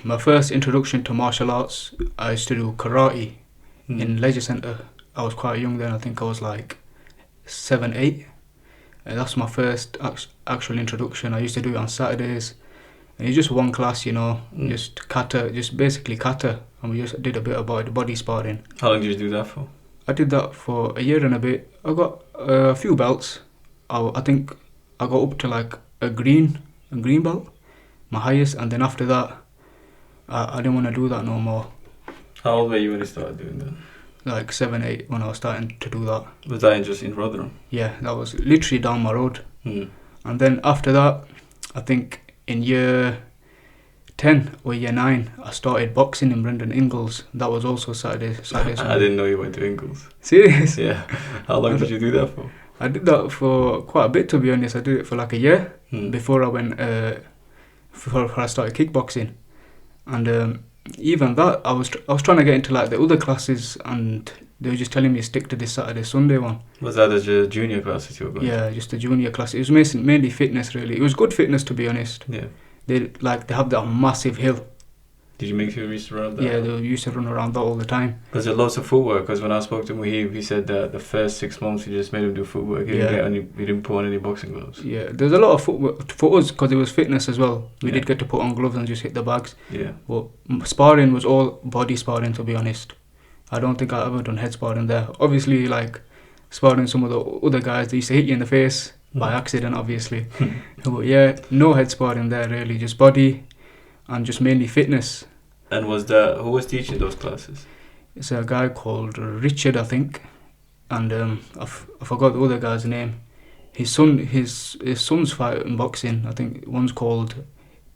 My first introduction to martial arts, I used to do karate in leisure centre. I was quite young then. I think I was like 7, 8. And that's my first actual introduction. I used to do it on Saturdays. And it's just one class, just kata, just basically kata. And we just did a bit about body sparring. How long did you do that for? I did that for a year and a bit. I got a few belts. I think I got up to like a green belt, my highest. And then after that, I didn't want to do that no more. How old were you when you started doing that? Like 7, 8 when I was starting to do that. Was that just in Rotherham? Yeah, that was literally down my road. Mm. And then after that, I think in year 10 or year 9, I started boxing in Brendan Ingalls. That was also Saturday. I didn't know you went to Ingalls. Serious? Yeah. How long did you do that for? I did that for quite a bit, to be honest. I did it for like a year before I went, before I started kickboxing. And even that, I was trying to get into like the other classes, and they were just telling me stick to this Saturday, Sunday one. Was that the junior classes you were going to? Yeah, just the junior class. It was mainly fitness, really. It was good fitness, to be honest. Yeah. They have that massive hill. Did you make sure you used to run that? Yeah, they used to run around that all the time. Because there's lots of footwork. Because when I spoke to Muhib, he said that the first 6 months he just made him do footwork. He didn't put on any boxing gloves. Yeah, there's a lot of footwork for us because it was fitness as well. We did get to put on gloves and just hit the bags. Yeah. But sparring was all body sparring, to be honest. I don't think I've ever done head sparring there. Obviously, like sparring some of the other guys, they used to hit you in the face by accident, obviously. But yeah, no head sparring there really, just body and just mainly fitness. And who was teaching those classes? It's a guy called Richard, I think, and I forgot the other guy's name. His son's fighting boxing. I think one's called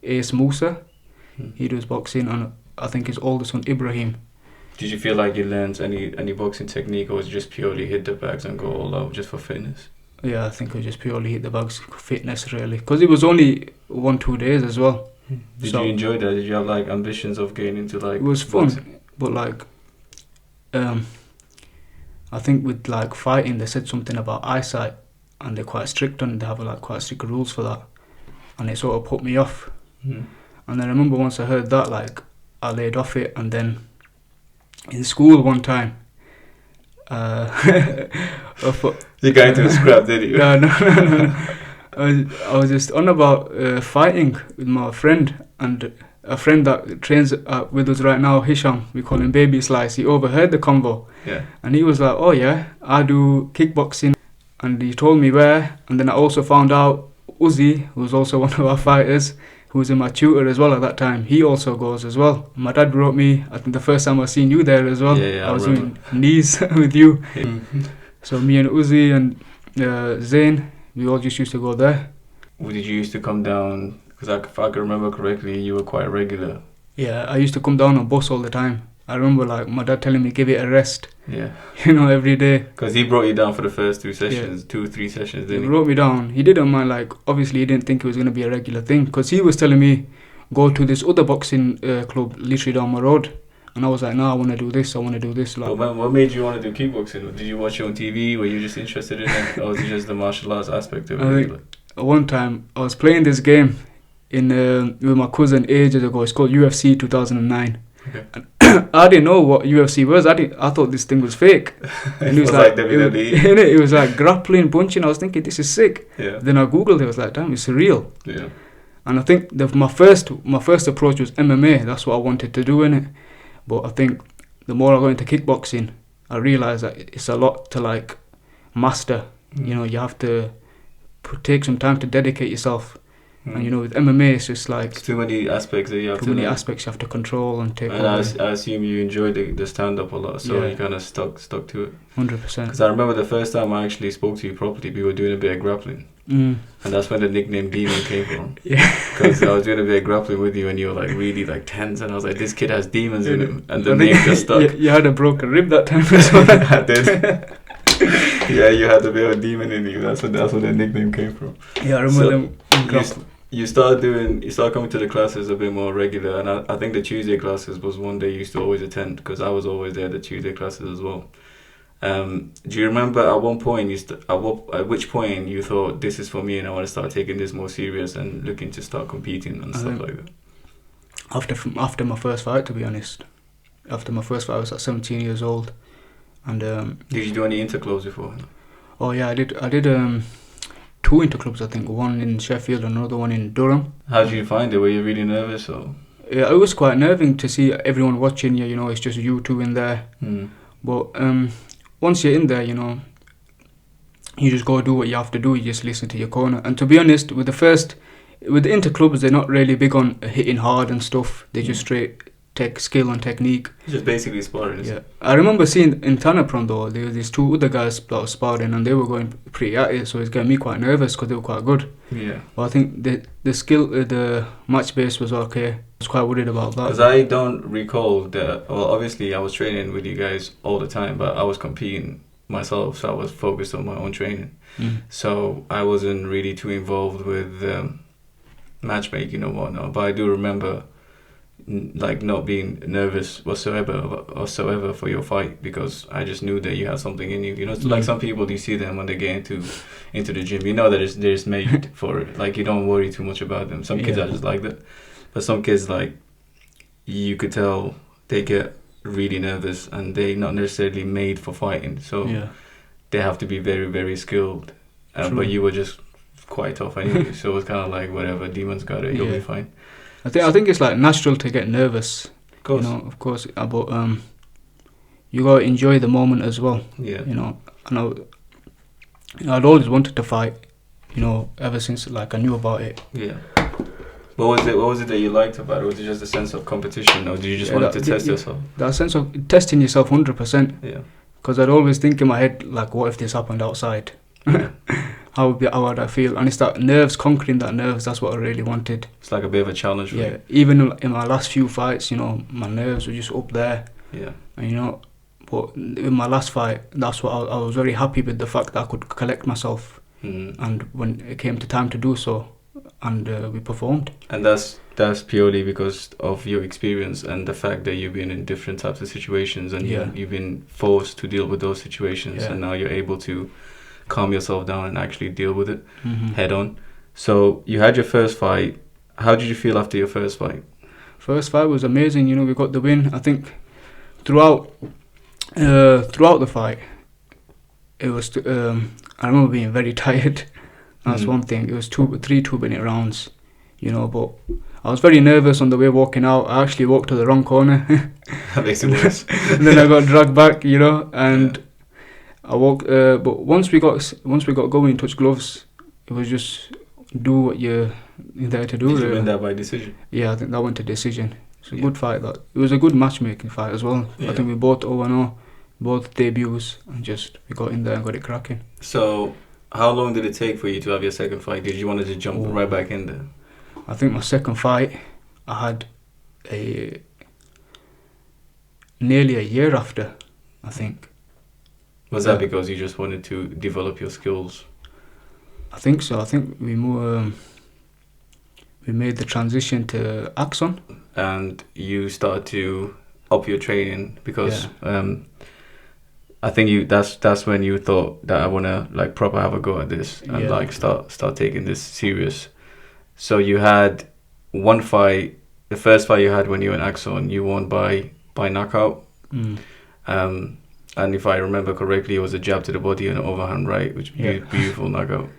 Ace Musa. He does boxing, and I think his older son Ibrahim. Did you feel like you learned any boxing technique, or was it just purely hit the bags and go all out just for fitness? Yeah, I think it was just purely hit the bags for fitness, really, because it was only 1-2 days as well. Did you enjoy that? Did you have like ambitions of getting into like? It was fun, boxing? but like, I think with like fighting, they said something about eyesight, and they're quite strict on it. They have like quite strict rules for that, and it sort of put me off. And then I remember once I heard that, like I laid off it, and then in school one time, you got into a scrap, did you? No. I was just on about fighting with my friend, and a friend that trains with us right now, Hisham, we call him Baby Slice. He overheard the convo, and he was like, "Oh yeah, I do kickboxing," and he told me where. And then I also found out Uzi, who was also one of our fighters, who was in my tutor as well at that time. He also goes as well. My dad brought me. I think the first time I seen you there as well. Yeah, I was doing knees with you. So me and Uzi and Zain, we all just used to go there. Did you used to come down? Because if I can remember correctly, you were quite regular. Yeah, I used to come down on bus all the time. I remember like my dad telling me give it a rest. Yeah. Every day. Because he brought you down for the first 2 sessions, 2 or 3 sessions, didn't he? He brought me down. He didn't mind, like, obviously he didn't think it was going to be a regular thing. Because he was telling me, go to this other boxing club literally down my road. And I was like, no, I want to do this, Like, but what made you want to do kickboxing? Did you watch it on TV? Were you just interested in it? Or was it just the martial arts aspect of it? I think one time I was playing this game with my cousin ages ago. It's called UFC 2009. Okay. And I didn't know what UFC was. I thought this thing was fake. And it was like WWE. It was like grappling, punching. I was thinking, this is sick. Yeah. Then I googled it. I was like, damn, it's real. Yeah. And I think my first approach was MMA. That's what I wanted to do in it. But I think the more I got into kickboxing, I realised that it's a lot to like master. You have to take some time to dedicate yourself. And with MMA, it's just like... It's too many aspects that you have to... Too many aspects you have to control and take over. And I assume you enjoyed the stand-up a lot, so you kind of stuck to it. 100%. Because I remember the first time I actually spoke to you properly, we were doing a bit of grappling. And that's when the nickname Demon came from. Yeah. Because I was doing a bit of grappling with you and you were like really like tense, and I was like, this kid has demons in him. And the name just stuck. You had a broken rib that time as well. I did. Yeah, you had a bit of a demon in you. That's where the nickname came from. Yeah, I remember them. You started coming to the classes a bit more regular, and I think the Tuesday classes was one day you used to always attend, because I was always there at the Tuesday classes as well. Do you remember at one point at which point you thought, this is for me and I want to start taking this more serious and looking to start competing and stuff like that? after my first fight, to be honest. After my first fight, I was at 17 years old, and did you do any interclubs before? Oh yeah, I did 2 interclubs, I think. One in Sheffield and another one in Durham. How did you find it? Were you really nervous or? Yeah, it was quite nerving to see everyone watching you. You know, it's just you two in there. But once you're in there, you know, you just go do what you have to do. You just listen to your corner. And to be honest, with the interclubs, they're not really big on hitting hard and stuff. They just straight take skill and technique. Just basically sparring. Yeah, I remember seeing in Tanapron though, there was these 2 other guys that were sparring, and they were going pretty at it, so it's getting me quite nervous because they were quite good. Yeah. But I think the skill, the match base was okay. I was quite worried about that. Because I don't recall that. Well, obviously I was training with you guys all the time, but I was competing myself, so I was focused on my own training. So I wasn't really too involved with matchmaking or whatnot. But I do remember like not being nervous whatsoever for your fight, because I just knew that you had something in you. You know, it's like some people, you see them when they get into the gym, you know that they're just made for it. Like, you don't worry too much about them. Some kids are just like that, but some kids, like, you could tell they get really nervous and they're not necessarily made for fighting, so they have to be very, very skilled. But you were just quite tough anyway, so it was kind of like, whatever, demons got it, you'll be fine. I think it's like natural to get nervous. Of course. You know, of course. But you gotta enjoy the moment as well. Yeah. You know, I'd always wanted to fight. You know, ever since like I knew about it. Yeah. What was it that you liked about it? Was it just a sense of competition, or did you just want to test yourself? That sense of testing yourself 100%. Yeah. Because I'd always think in my head, like, what if this happened outside? How would I feel? And it's that nerves, conquering that nerves, that's what I really wanted. It's like a bit of a challenge for you. Even in my last few fights, you know, my nerves were just up there. Yeah. And, you know, but in my last fight, that's what I was very happy with, the fact that I could collect myself. And when it came to time to do so, and we performed. And that's purely because of your experience and the fact that you've been in different types of situations, and you've been forced to deal with those situations, and now you're able to calm yourself down and actually deal with it head on. So you had your first fight. How did you feel after your first fight? First fight was amazing. You know, we got the win. I think throughout the fight, it was. I remember being very tired. That's one thing. It was 3 2-minute rounds. You know, but I was very nervous on the way walking out. I actually walked to the wrong corner. That makes it worse. And then I got dragged back. You know, and I walked. But once we got going, touch gloves, it was just do what you're there to do. Did you win that by decision? Yeah, I think that went to decision. It's a good fight. That it was a good matchmaking fight as well. I think we both 0-0, both debuts, and just we got in there and got it cracking. So how long did it take for you to have your second fight? Did you want to just jump right back in there? I think my second fight, I had nearly a year after, I think. Was that because you just wanted to develop your skills? I think so. I think we made the transition to Axon. And you start to up your training because I think that's when you thought that I wanna like proper have a go at this and like start taking this serious. So you had one fight. The first fight you had when you were in Axon, you won by knockout. And if I remember correctly, it was a jab to the body and an overhand right, which beautiful knockout.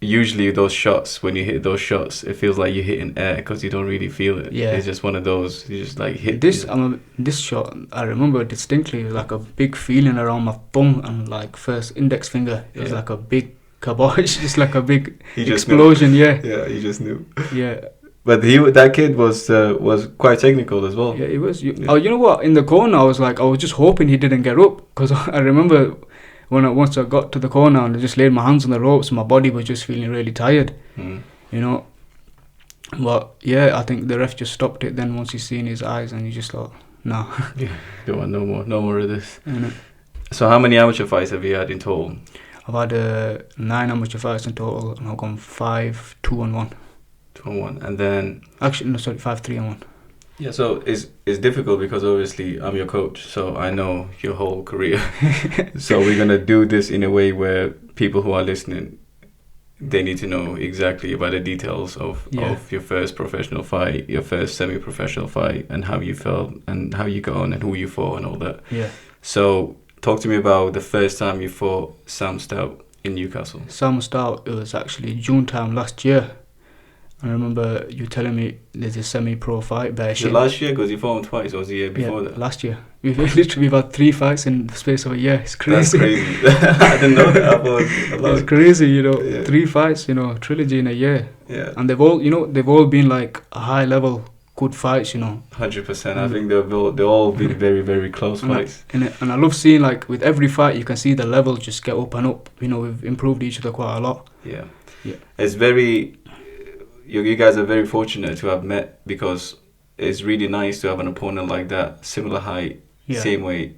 Usually those shots, when you hit those shots, it feels like you're hitting air because you don't really feel it. Yeah. It's just one of those, you just like hit. This shot, I remember distinctly, it was like a big feeling around my thumb and like first index finger. It was like a big kabosh, just like a big explosion. Knew. Yeah, you just knew. Yeah. But that kid was quite technical as well. Yeah, he was. You know what? In the corner, I was just hoping he didn't get up, because I remember once I got to the corner and I just laid my hands on the ropes, my body was just feeling really tired. You know. But yeah, I think the ref just stopped it. Then once he seen his eyes, and he just thought, no. Yeah, don't want no more of this. So how many amateur fights have you had in total? I've had 9 amateur fights in total, and I've gone 5 2-1. 2-1, and then 5 3-1. Yeah, so it's difficult because obviously I'm your coach, so I know your whole career. So we're gonna do this in a way where people who are listening they need to know exactly about the details of your first professional fight, your first semi-professional fight, and how you felt and how you got on and who you fought and all that. Yeah. So talk to me about the first time you fought Sam Stout in Newcastle. Sam Stout, it was actually June time last year. I remember you telling me there's a semi-pro fight. Was it last year? Because you fought him twice, or was the year before that? Last year. We've had 3 fights in the space of a year. It's crazy. That's crazy. I didn't know that. I thought it's crazy, you know. 3 fights, you know, trilogy in a year. Yeah. And they've all been like high level, good fights, you know. 100%. I think they've all been very, very close fights. And I love seeing, like, with every fight, you can see the level just get up and up. You know, we've improved each other quite a lot. Yeah. It's very... You guys are very fortunate to have met, because it's really nice to have an opponent like that, similar height, same weight,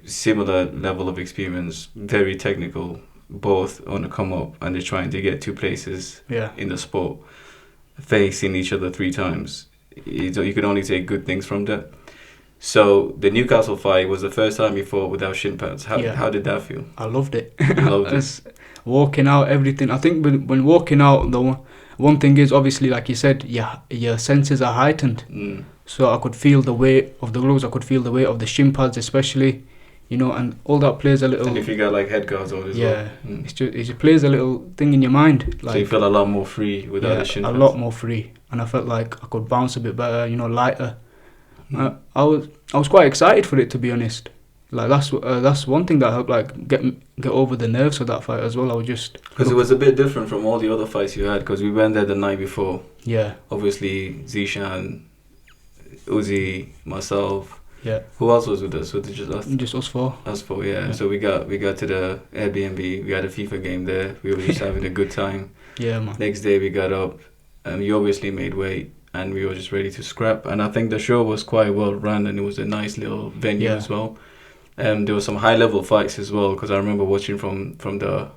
similar level of experience, very technical, both on the come up, and they're trying to get 2 places in the sport, facing each other 3 times. You can only take good things from that. So the Newcastle fight was the first time you fought without shin pads. How did that feel? I loved it. Loved it. Walking out, everything. I think when walking out, one thing is, obviously, like you said, your senses are heightened. So I could feel the weight of the gloves. I could feel the weight of the shin pads, especially, you know, and all that plays a little... And if you got like head guards on as well. It just plays a little thing in your mind. Like, so you feel a lot more free without the shin pads? A lot more free. And I felt like I could bounce a bit better, you know, lighter. I was quite excited for it, to be honest. Like, that's one thing that helped, like, get over the nerves of that fight as well. I was just... Because it was a bit different from all the other fights you had, because we went there the night before. Yeah. Obviously, Zishan, Uzi, myself. Yeah. Who else was with us? Was it just us? Just us 4. Us 4, yeah. So we got to the Airbnb. We had a FIFA game there. We were just having a good time. Yeah, man. Next day we got up. You obviously made weight, and we were just ready to scrap. And I think the show was quite well run, and it was a nice little venue as well. There were some high level fights as well, because I remember watching from the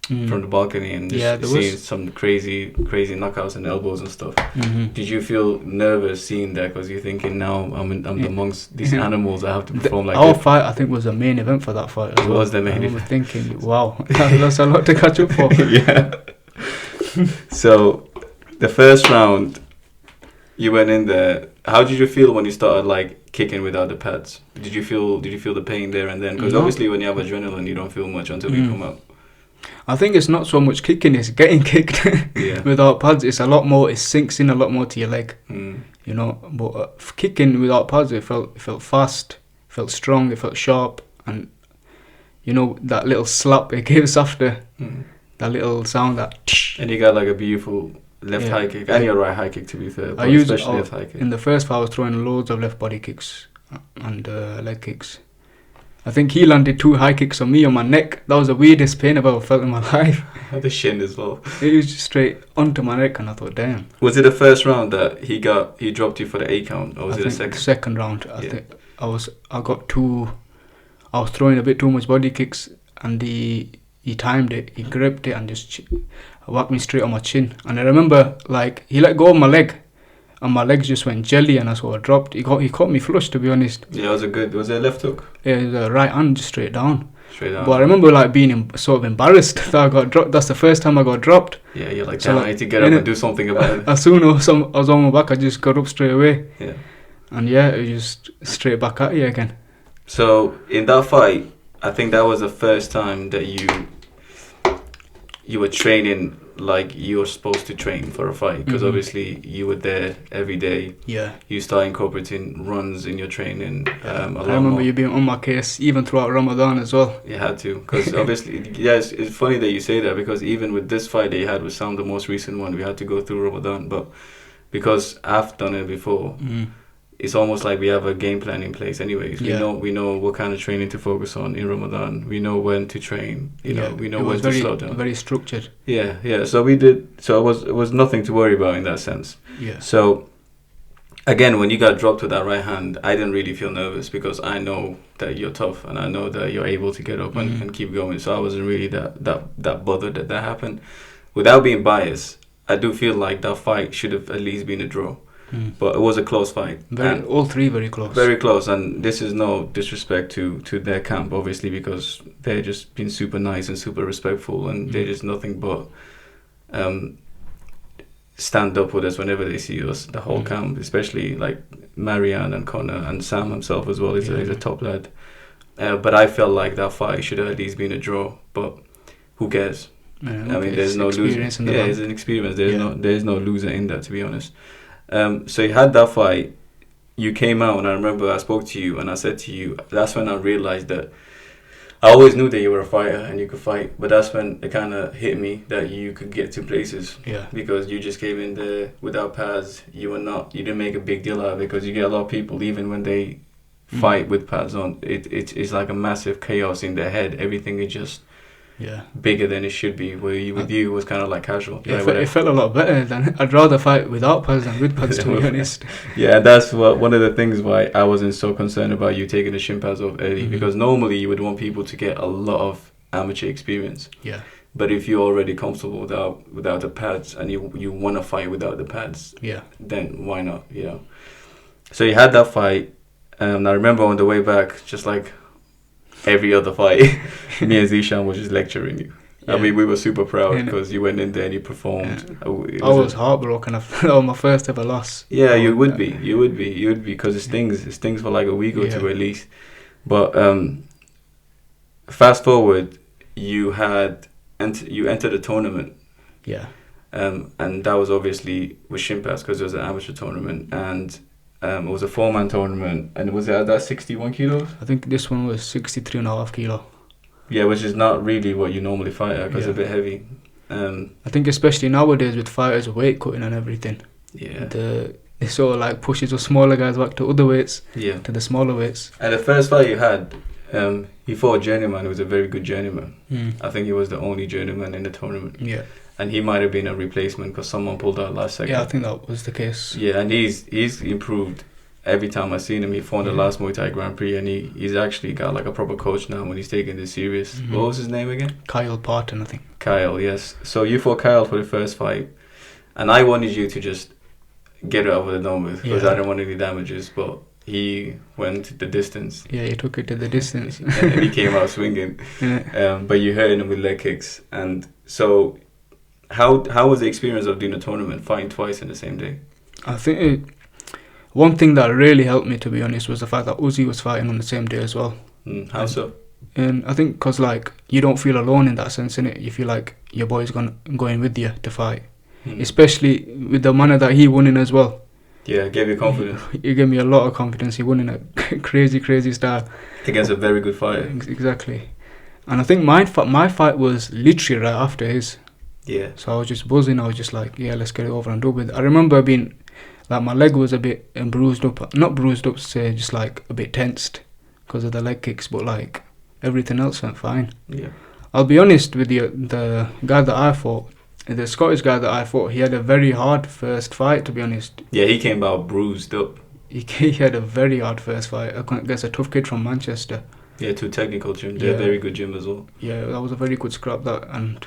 balcony and just seeing some crazy knockouts and elbows and stuff. Did you feel nervous seeing that, because you're thinking, now I'm amongst these animals, I have to perform like our fight, I think, was the main event for that fight as well. It was the main event. I remember thinking, wow, that's a lot to catch up for. Yeah. So the first round, you went in there. How did you feel when you started, like, kicking without the pads? Did you feel the pain there and then? Because obviously when you have adrenaline, you don't feel much until you come out. I think it's not so much kicking, it's getting kicked without pads. It's a lot more, it sinks in a lot more to your leg, you know. But kicking without pads, it felt fast, felt strong, it felt sharp, and, you know, that little slap it gives after, that little sound, that... And you got, like, a beautiful... left high kick and your right high kick, to be fair, but especially left high kick. In the first fight I was throwing loads of left body kicks and leg kicks. I think he landed 2 high kicks on me on my neck. That was the weirdest pain I've ever felt in my life. The shin as well. It was just straight onto my neck, and I thought, damn. Was it the first round that he dropped you for the 8 count, or was it the second? Second round. I think I was throwing a bit too much body kicks, and he timed it, he gripped it and just whacked me straight on my chin. And I remember, like, he let go of my leg, and my legs just went jelly, and I sort of dropped. He caught me flush, to be honest. Yeah, was it a left hook? Yeah, it was a right hand, just straight down. Straight down. But I remember, like, being sort of embarrassed that I got dropped. That's the first time I got dropped. Yeah, you're like, damn, I need to get up and do something about it. As soon as I was on my back, I just got up straight away. Yeah. And it was just straight back at you again. So, in that fight, I think that was the first time that you were training like you're supposed to train for a fight, because obviously you were there every day. Yeah. You start incorporating runs in your training. I remember you being on my case even throughout Ramadan as well. You had to, because obviously, it's funny that you say that, because even with this fight that you had with Sam, the most recent one, we had to go through Ramadan, but because I've done it before, it's almost like we have a game plan in place anyways. We know what kind of training to focus on in Ramadan. We know when to train. We know when to slow down. Very structured. Yeah. So we did. So it was nothing to worry about in that sense. Yeah. So again, when you got dropped with that right hand, I didn't really feel nervous, because I know that you're tough, and I know that you're able to get up and keep going. So I wasn't really that bothered that happened. Without being biased, I do feel like that fight should have at least been a draw. but it was a close fight. All three very close. Very close, and this is no disrespect to their camp, obviously, because they're just been super nice and super respectful, and they're just nothing but stand up with us whenever they see us, the whole camp, especially like Marianne and Connor and Sam himself as well. He's a top lad. But I felt like that fight should have at least been a draw, but who cares? I mean, there's no loser. It's an experience. There's no loser in that, to be honest. So you had that fight. You came out, and I remember I spoke to you, and I said to you, that's when I realized that I always knew that you were a fighter and you could fight, but that's when it kind of hit me that you could get to places. Yeah. Because you just came in there without pads. You didn't make a big deal out of it, because you get a lot of people, even when they fight with pads on, it's like a massive chaos in their head. Everything is just bigger than it should be. Where with you it was kind of like casual. It felt a lot better than I'd rather fight without pads than with pads, to be honest. Yeah, and that's one of the things why I wasn't so concerned about you taking the shin pads off early, because normally you would want people to get a lot of amateur experience. Yeah. But if you're already comfortable without the pads, and you want to fight without the pads, then why not? You know. So you had that fight. I remember on the way back, just like every other fight, me and Zishan was just lecturing you. I mean, we were super proud because you went in there and you performed. I was heartbroken. I felt my first ever loss. Yeah, you would be, because it stings for like a week or two at least. But fast forward, you entered a tournament. Yeah. And that was obviously with Shimpas, because it was an amateur tournament, and it was a 4-man tournament, and was it at that 61 kilos? I think this one was 63.5 kilo. Yeah, which is not really what you normally fight at, because it's a bit heavy. I think especially nowadays with fighters weight cutting and everything. Yeah. It sort of like pushes the smaller guys back to other weights. Yeah. To the smaller weights. And the first fight you had, he fought a journeyman who was a very good journeyman. I think he was the only journeyman in the tournament. Yeah. And he might have been a replacement because someone pulled out last second. Yeah, I think that was the case. Yeah, and he's improved every time I've seen him. He fought the last Muay Thai Grand Prix, and he's actually got like a proper coach now when he's taking this serious. What was his name again? Kyle Parton, I think. Kyle, yes. So you fought Kyle for the first fight, and I wanted you to just get it over the done with, because I didn't want any damages, but he went the distance. Yeah, he took it to the distance. And he came out swinging. But you hurt him with leg kicks. And so how was the experience of doing a tournament, fighting twice in the same day? I think one thing that really helped me, to be honest, was the fact that Uzi was fighting on the same day as well. How so? And I think because like you don't feel alone in that sense, innit? You feel like your boy's going with you to fight, especially with the manner that he won in as well. Yeah, it gave you confidence. He gave me a lot of confidence. He won in a crazy style against a very good fighter. Exactly. And I think my fight was literally right after his. Yeah. So I was just buzzing. I was just like, yeah, let's get it over and done with. I remember being like, my leg was a bit bruised up. Not bruised up, say, just like a bit tensed because of the leg kicks. But like everything else went fine. Yeah. I'll be honest with you. The guy that I fought, the Scottish guy that I fought, he had a very hard first fight, to be honest. Yeah, he came out bruised up. He had a very hard first fight against a tough kid from Manchester. Yeah, too technical gym. They're a very good gym as well. Yeah, that was a very good scrap, that, and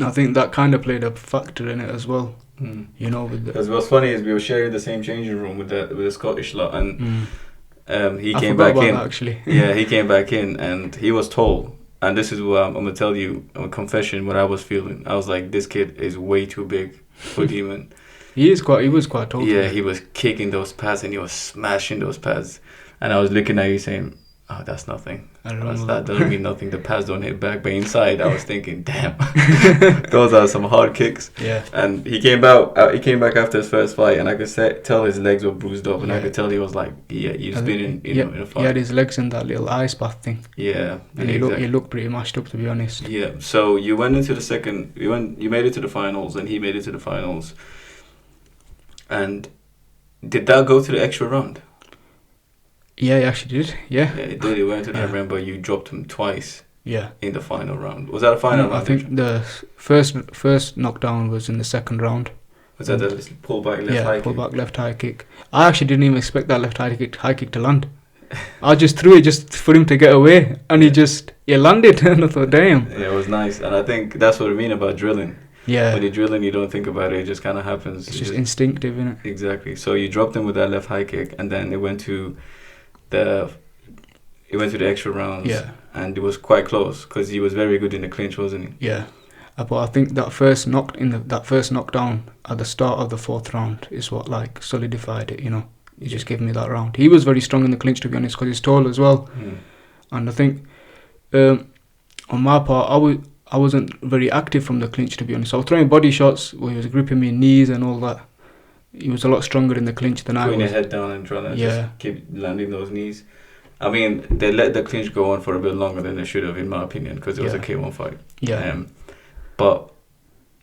I think that kind of played a factor in it as well. You know, because what's funny is we were sharing the same changing room with the Scottish lot, and he came back in. That, actually. Yeah, he came back in, and he was tall. And this is what I'm gonna tell you, a confession, what I was feeling. I was like, this kid is way too big for Demon. He was quite tall. Yeah, he was kicking those pads and he was smashing those pads. And I was looking at you saying, oh, that's nothing. That doesn't mean nothing. The pads don't hit back. But inside, I was thinking, damn, those are some hard kicks. Yeah. And he came back after his first fight, and I could tell his legs were bruised up, and I could tell he was like, he's been in a fight. He had his legs in that little ice bath thing. Yeah. And he looked pretty mashed up, to be honest. Yeah. So you went into the second. You made it to the finals, and he made it to the finals. And did that go to the extra round? Yeah, he actually did. Yeah. Yeah, it did. It went, and I remember you dropped him twice. Yeah. In the final round. Was that a final round? I think the first knockdown was in the second round. Was that the pullback left high kick? Yeah, pullback left high kick. I actually didn't even expect that left high kick to land. I just threw it just for him to get away, and he landed, and I thought, damn. Yeah, it was nice, and I think that's what I mean about drilling. Yeah. When you're drilling, you don't think about it. It just kind of happens. It's just instinctive, isn't it? Exactly. So you dropped him with that left high kick, and then it went to the extra rounds. Yeah. And it was quite close because he was very good in the clinch, wasn't he? Yeah. But I think that first knockdown at the start of the 4th round is what like solidified it. You know, he just gave me that round. He was very strong in the clinch, to be honest, because he's tall as well. And I think on my part, I wasn't very active from the clinch, to be honest. I was throwing body shots where he was gripping me knees and all that. He was a lot stronger in the clinch than I was. Putting your head down and trying to just keep landing those knees. I mean, they let the clinch go on for a bit longer than they should have, in my opinion, because it was a K1 fight. Yeah. But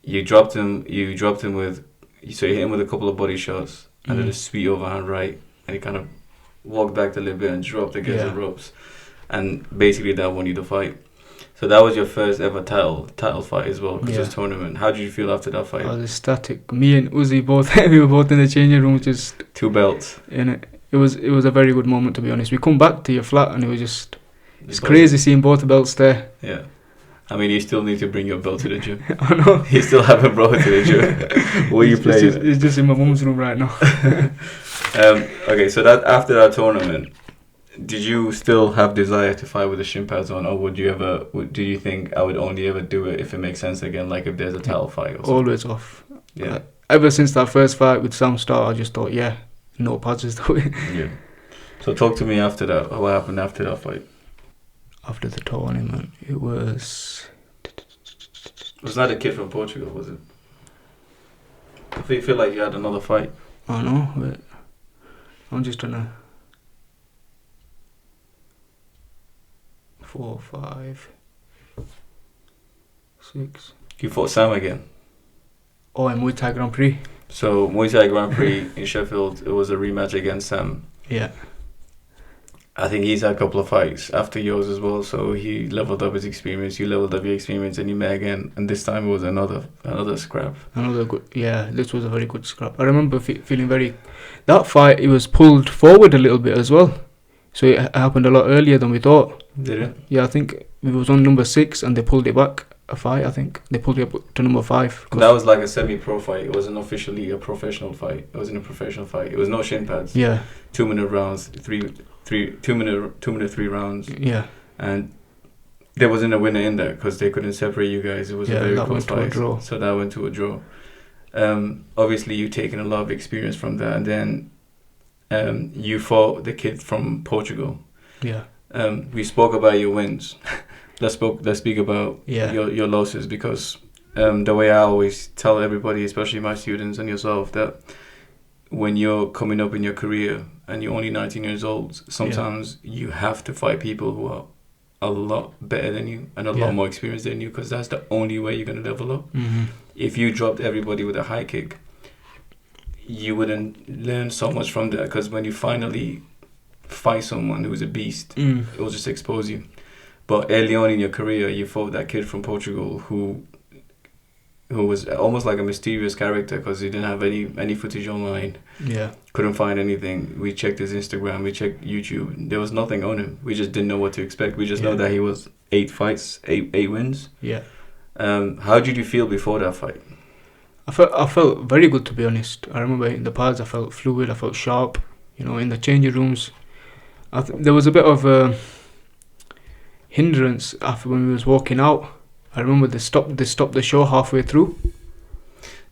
you dropped him with, so you hit him with a couple of body shots and then a sweet overhand right, and he kind of walked back a little bit and dropped against the ropes, and basically that won you the fight. So that was your first ever title fight as well, because it was tournament. How did you feel after that fight? I was ecstatic. Me and Uzi we were both in the changing room, just 2 belts. It was a very good moment, to be honest. We come back to your flat and it was just, it's crazy seeing both belts there. Yeah. I mean, you still need to bring your belt to the gym. I know. You still haven't brought it to the gym. What are you playing? It's just in my mum's room right now. Okay, so that after that tournament, did you still have desire to fight with the shin pads on, or do you think I would only ever do it if it makes sense again, like if there's a title fight or something? Always off. Yeah. Ever since that first fight with Sam Starr, I just thought, no pads is the way. Yeah. So talk to me after that. What happened after that fight? After the tournament, it was... It was not a kid from Portugal, was it? I feel like you had another fight. I know, but I'm just trying to... 4, 5, 6... You fought Sam again? Oh, in Muay Thai Grand Prix. So, Muay Thai Grand Prix in Sheffield, it was a rematch against Sam. Yeah. I think he's had a couple of fights after yours as well, so he leveled up his experience, you leveled up your experience, and you met again, and this time it was another scrap. This was a very good scrap. I remember feeling very... That fight, it was pulled forward a little bit as well, so it happened a lot earlier than we thought. Did it? Yeah, I think it was on number 6, and they pulled it back a fight, I think. They pulled it up to number 5. That was like a semi-pro fight. It wasn't officially a professional fight. It wasn't a professional fight. It was no shin pads. Yeah. 2-minute rounds, 2-minute 3 rounds. Yeah. And there wasn't a winner in there because they couldn't separate you guys. It was a very close fight. So that went to a draw. Obviously, you've taken a lot of experience from that. And then you fought the kid from Portugal. Yeah. We spoke about your wins. Let's speak about your losses, because the way I always tell everybody, especially my students and yourself, that when you're coming up in your career and you're only 19 years old, sometimes you have to fight people who are a lot better than you and a lot more experienced than you, because that's the only way you're going to level up. Mm-hmm. If you dropped everybody with a high kick, you wouldn't learn so much from that, because when you finally fight someone who's a beast, it will just expose you. But early on in your career, you fought that kid from Portugal who was almost like a mysterious character, because he didn't have any footage online. Yeah. Couldn't find anything. We checked his Instagram, we checked YouTube. There was nothing on him. We just didn't know what to expect. We just know that he was 8 fights, 8 wins. Yeah. How did you feel before that fight? I felt very good, to be honest. I remember in the pads, I felt fluid, I felt sharp. In the changing rooms, there was a bit of hindrance after when we was walking out. I remember they stopped the show halfway through.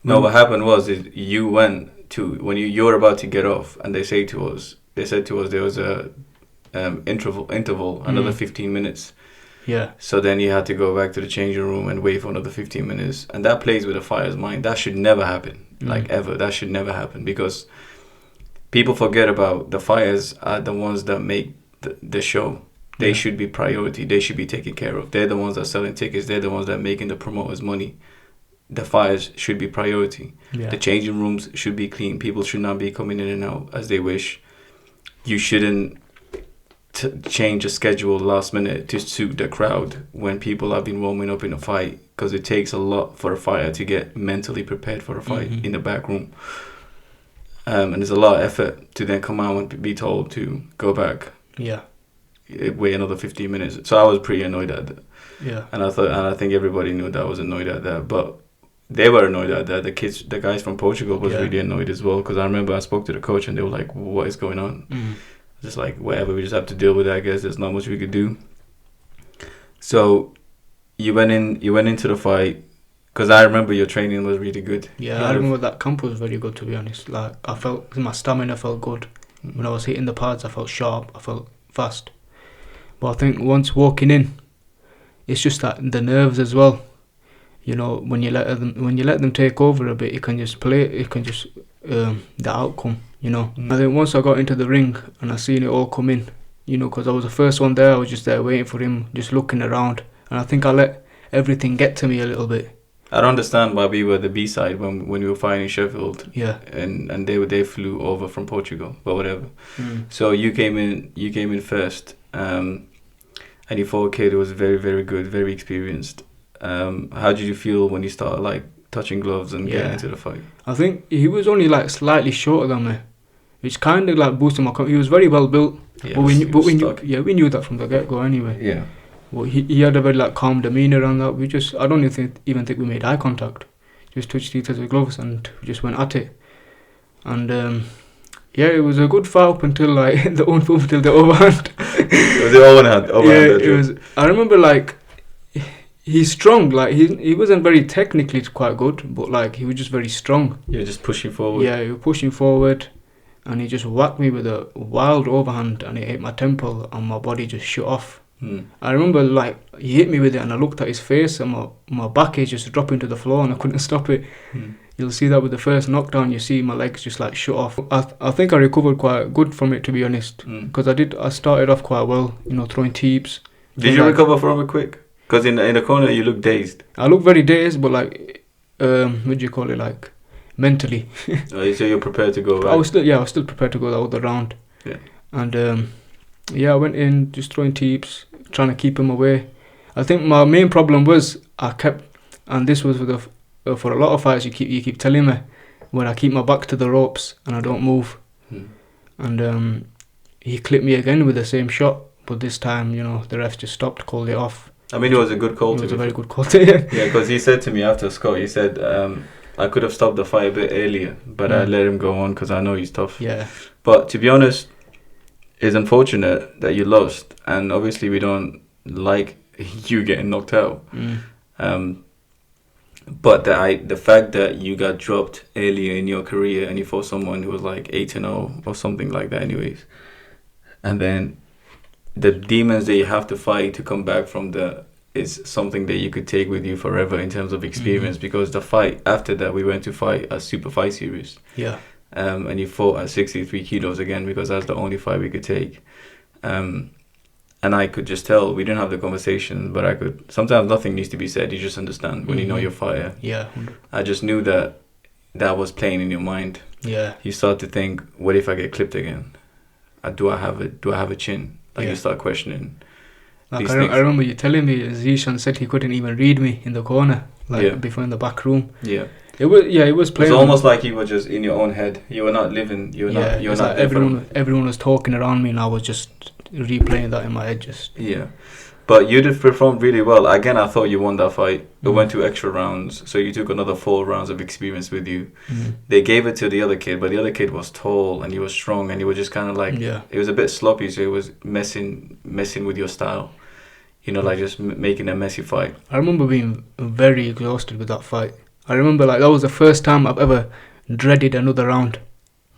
No, what happened was you went to, when you were about to get off, and they said to us there was a interval, another 15 minutes. Yeah. So then you had to go back to the changing room and wait for another 15 minutes. And that plays with a fighter's mind. That should never happen. Like, ever. That should never happen, because people forget about the fighters are the ones that make the show. They should be priority. They should be taken care of. They're the ones that are selling tickets. They're the ones that are making the promoters money. The fighters should be priority. Yeah. The changing rooms should be clean. People should not be coming in and out as they wish. You shouldn't change a schedule last minute to suit the crowd when people have been warming up in a fight, because it takes a lot for a fighter to get mentally prepared for a fight in the back room. And there's a lot of effort to then come out and be told to go back. Yeah. Wait another 15 minutes. So I was pretty annoyed at that. Yeah. And I think everybody knew that I was annoyed at that. But they were annoyed at that. The guys from Portugal was Yeah. really annoyed as well, because I remember I spoke to the coach and they were like, "What is going on?" Just like, whatever, we just have to deal with it. I guess there's not much we could do. So you went into the fight, because I remember your training was really good. Yeah, I remember that camp was very good, to be honest. Like, I felt my stamina felt good. When I was hitting the pads, I felt sharp, I felt fast. But I think once walking in, it's just that the nerves as well. You know, when you let them take over a bit, it can just the outcome, you know. I think once I got into the ring and I seen it all come in, you know, because I was the first one there, I was just there waiting for him, just looking around. And I think I let everything get to me a little bit. I don't understand why we were the B side when we were fighting Sheffield. Yeah. And they flew over from Portugal, but whatever. So you came in first, and you fought a kid who was very, very good, very experienced. How did you feel when you started like touching gloves and getting into the fight? I think he was only like slightly shorter than me, which kind of like boosted my confidence. He was very well built, Yeah, but we knew that from the get go anyway. Yeah. Well, he had a very like calm demeanor and that. I don't even think we made eye contact. Just touched each other's gloves and we just went at it. And it was a good fight up until like the overhand. Was it overhand? Yeah, it was. I remember like he's strong. Like he wasn't very technically quite good, but like he was just very strong. You're just pushing forward. Yeah, he was pushing forward, and he just whacked me with a wild overhand, and it hit my temple, and my body just shut off. I remember like he hit me with it, and I looked at his face, and my back is just dropping to the floor, and I couldn't stop it. You'll see that with the first knockdown. You see my legs just like shut off. I think I recovered quite good from it, to be honest, because I started off quite well, you know, throwing teeps. Did you recover from it quick? Because in the corner you look dazed. I look very dazed, but like what do you call it, like mentally. So you're prepared to go back? I was still prepared to go that other round. Yeah. And I went in just throwing teeps, trying to keep him away. I think my main problem was and this was for a lot of fights, you keep telling me, when I keep my back to the ropes and I don't move. And he clipped me again with the same shot, but this time, you know, the ref just stopped, called it off. I mean, it was a good call. It was a very good call. Yeah, because he said to me after Scott, he said, I could have stopped the fight a bit earlier, but I let him go on because I know he's tough. Yeah. But to be honest, it's unfortunate that you lost, and obviously we don't like you getting knocked out. But the fact that you got dropped earlier in your career and you fought someone who was like 8-0 or something like that anyways, and then the demons that you have to fight to come back from is something that you could take with you forever in terms of experience, because the fight after that, we went to fight a super fight series. Yeah. And you fought at 63 kilos again, because that's the only fight we could take. And I could just tell, we didn't have the conversation, but I could, sometimes nothing needs to be said, you just understand when you know your fighter. Yeah. I just knew that was playing in your mind. Yeah. You start to think, what if I get clipped again? Do I have a chin? Like you start questioning. Like I remember you telling me Zishan said he couldn't even read me in the corner, before in the back room. Yeah. It was playing. It was almost like you were just in your own head. You were not living. You were not. Like everyone was talking around me, and I was just replaying that in my head. Yeah. But you did perform really well. Again, I thought you won that fight. It went to extra rounds, so you took another 4 rounds of experience with you. They gave it to the other kid, but the other kid was tall and he was strong, and he was just kind of like, it was a bit sloppy, so it was messing with your style. You know, like just making a messy fight. I remember being very exhausted with that fight. I remember like that was the first time I've ever dreaded another round.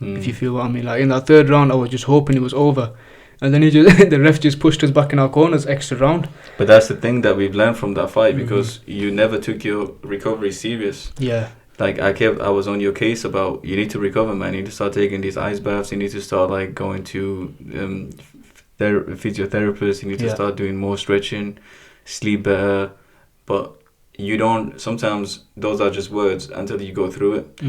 If you feel what I mean. Like in that 3rd round, I was just hoping it was over. And then the ref just pushed us back in our corners extra round. But that's the thing that we've learned from that fight, because you never took your recovery serious. Yeah. Like I was on your case about, you need to recover, man. You need to start taking these ice baths. You need to start like going to physiotherapists. You need to start doing more stretching, sleep better. But you don't. Sometimes those are just words until you go through it.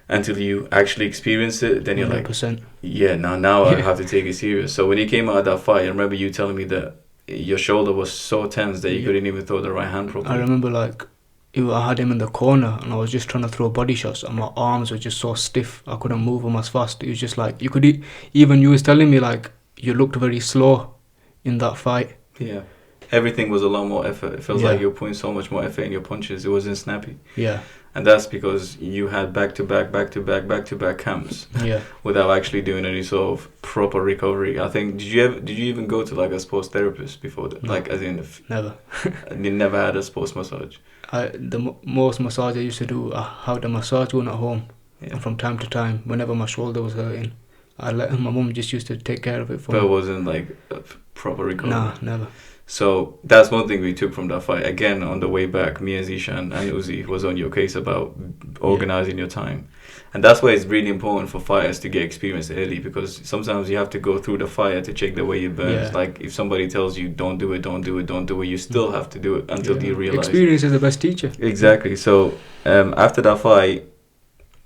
Until you actually experience it, then you're 100%. like, yeah, now I have to take it serious. So when you came out of that fight, I remember you telling me that your shoulder was so tense that you couldn't even throw the right hand properly. I remember like I had him in the corner and I was just trying to throw body shots and my arms were just so stiff. I couldn't move them as fast. It was just like, you was telling me like you looked very slow in that fight. Yeah. everything was a lot more effort. It feels Yeah. like you're putting so much more effort in your punches. It wasn't snappy. Yeah. And that's because you had back-to-back camps Yeah. without actually doing any sort of proper recovery. I think, did you even go to like a sports therapist before that? No. Like, as in, Never. you never had a sports massage? Most massage I used to do, I had a massage gun at home. Yeah. And from time to time, whenever my shoulder was hurting, my mum just used to take care of it for But me. it wasn't like a proper recovery? Nah, never. So that's one thing we took from that fight. Again, on the way back, me and Zishan and Uzi was on your case about organizing your time. And that's why it's really important for fighters to get experience early, because sometimes you have to go through the fire to check the way it burns. Yeah. Like if somebody tells you don't do it, you still have to do it until you realize. Experience is the best teacher. Exactly. So after that fight,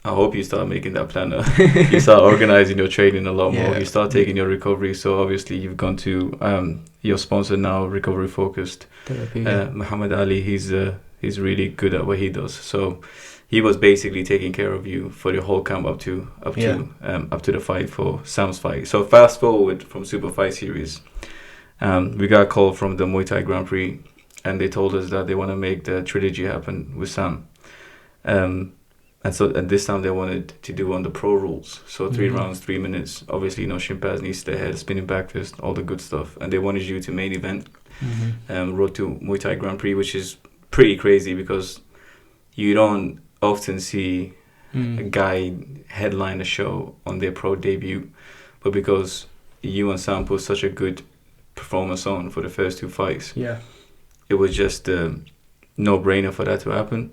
I hope you start making that planner. You start organizing your training a lot more. Yeah. You start taking your recovery. So obviously you've gone to your sponsor now, Recovery Focused. Therapy. Muhammad Ali. He's really good at what he does. So he was basically taking care of you for your whole camp up to the fight for Sam's fight. So fast forward from Super Fight Series, we got a call from the Muay Thai Grand Prix, and they told us that they want to make the trilogy happen with Sam. And this time they wanted to do on the pro rules. So 3 rounds, 3 minutes. Obviously, no shin pads, knees to the head, spinning back fist, all the good stuff. And they wanted you to main event Road to Muay Thai Grand Prix, which is pretty crazy because you don't often see a guy headline a show on their pro debut. But because you and Sam put such a good performance on for the first 2 fights, it was just a no-brainer for that to happen.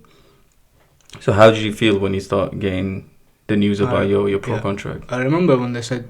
So how did you feel when you start getting the news about your pro contract? I remember when they said,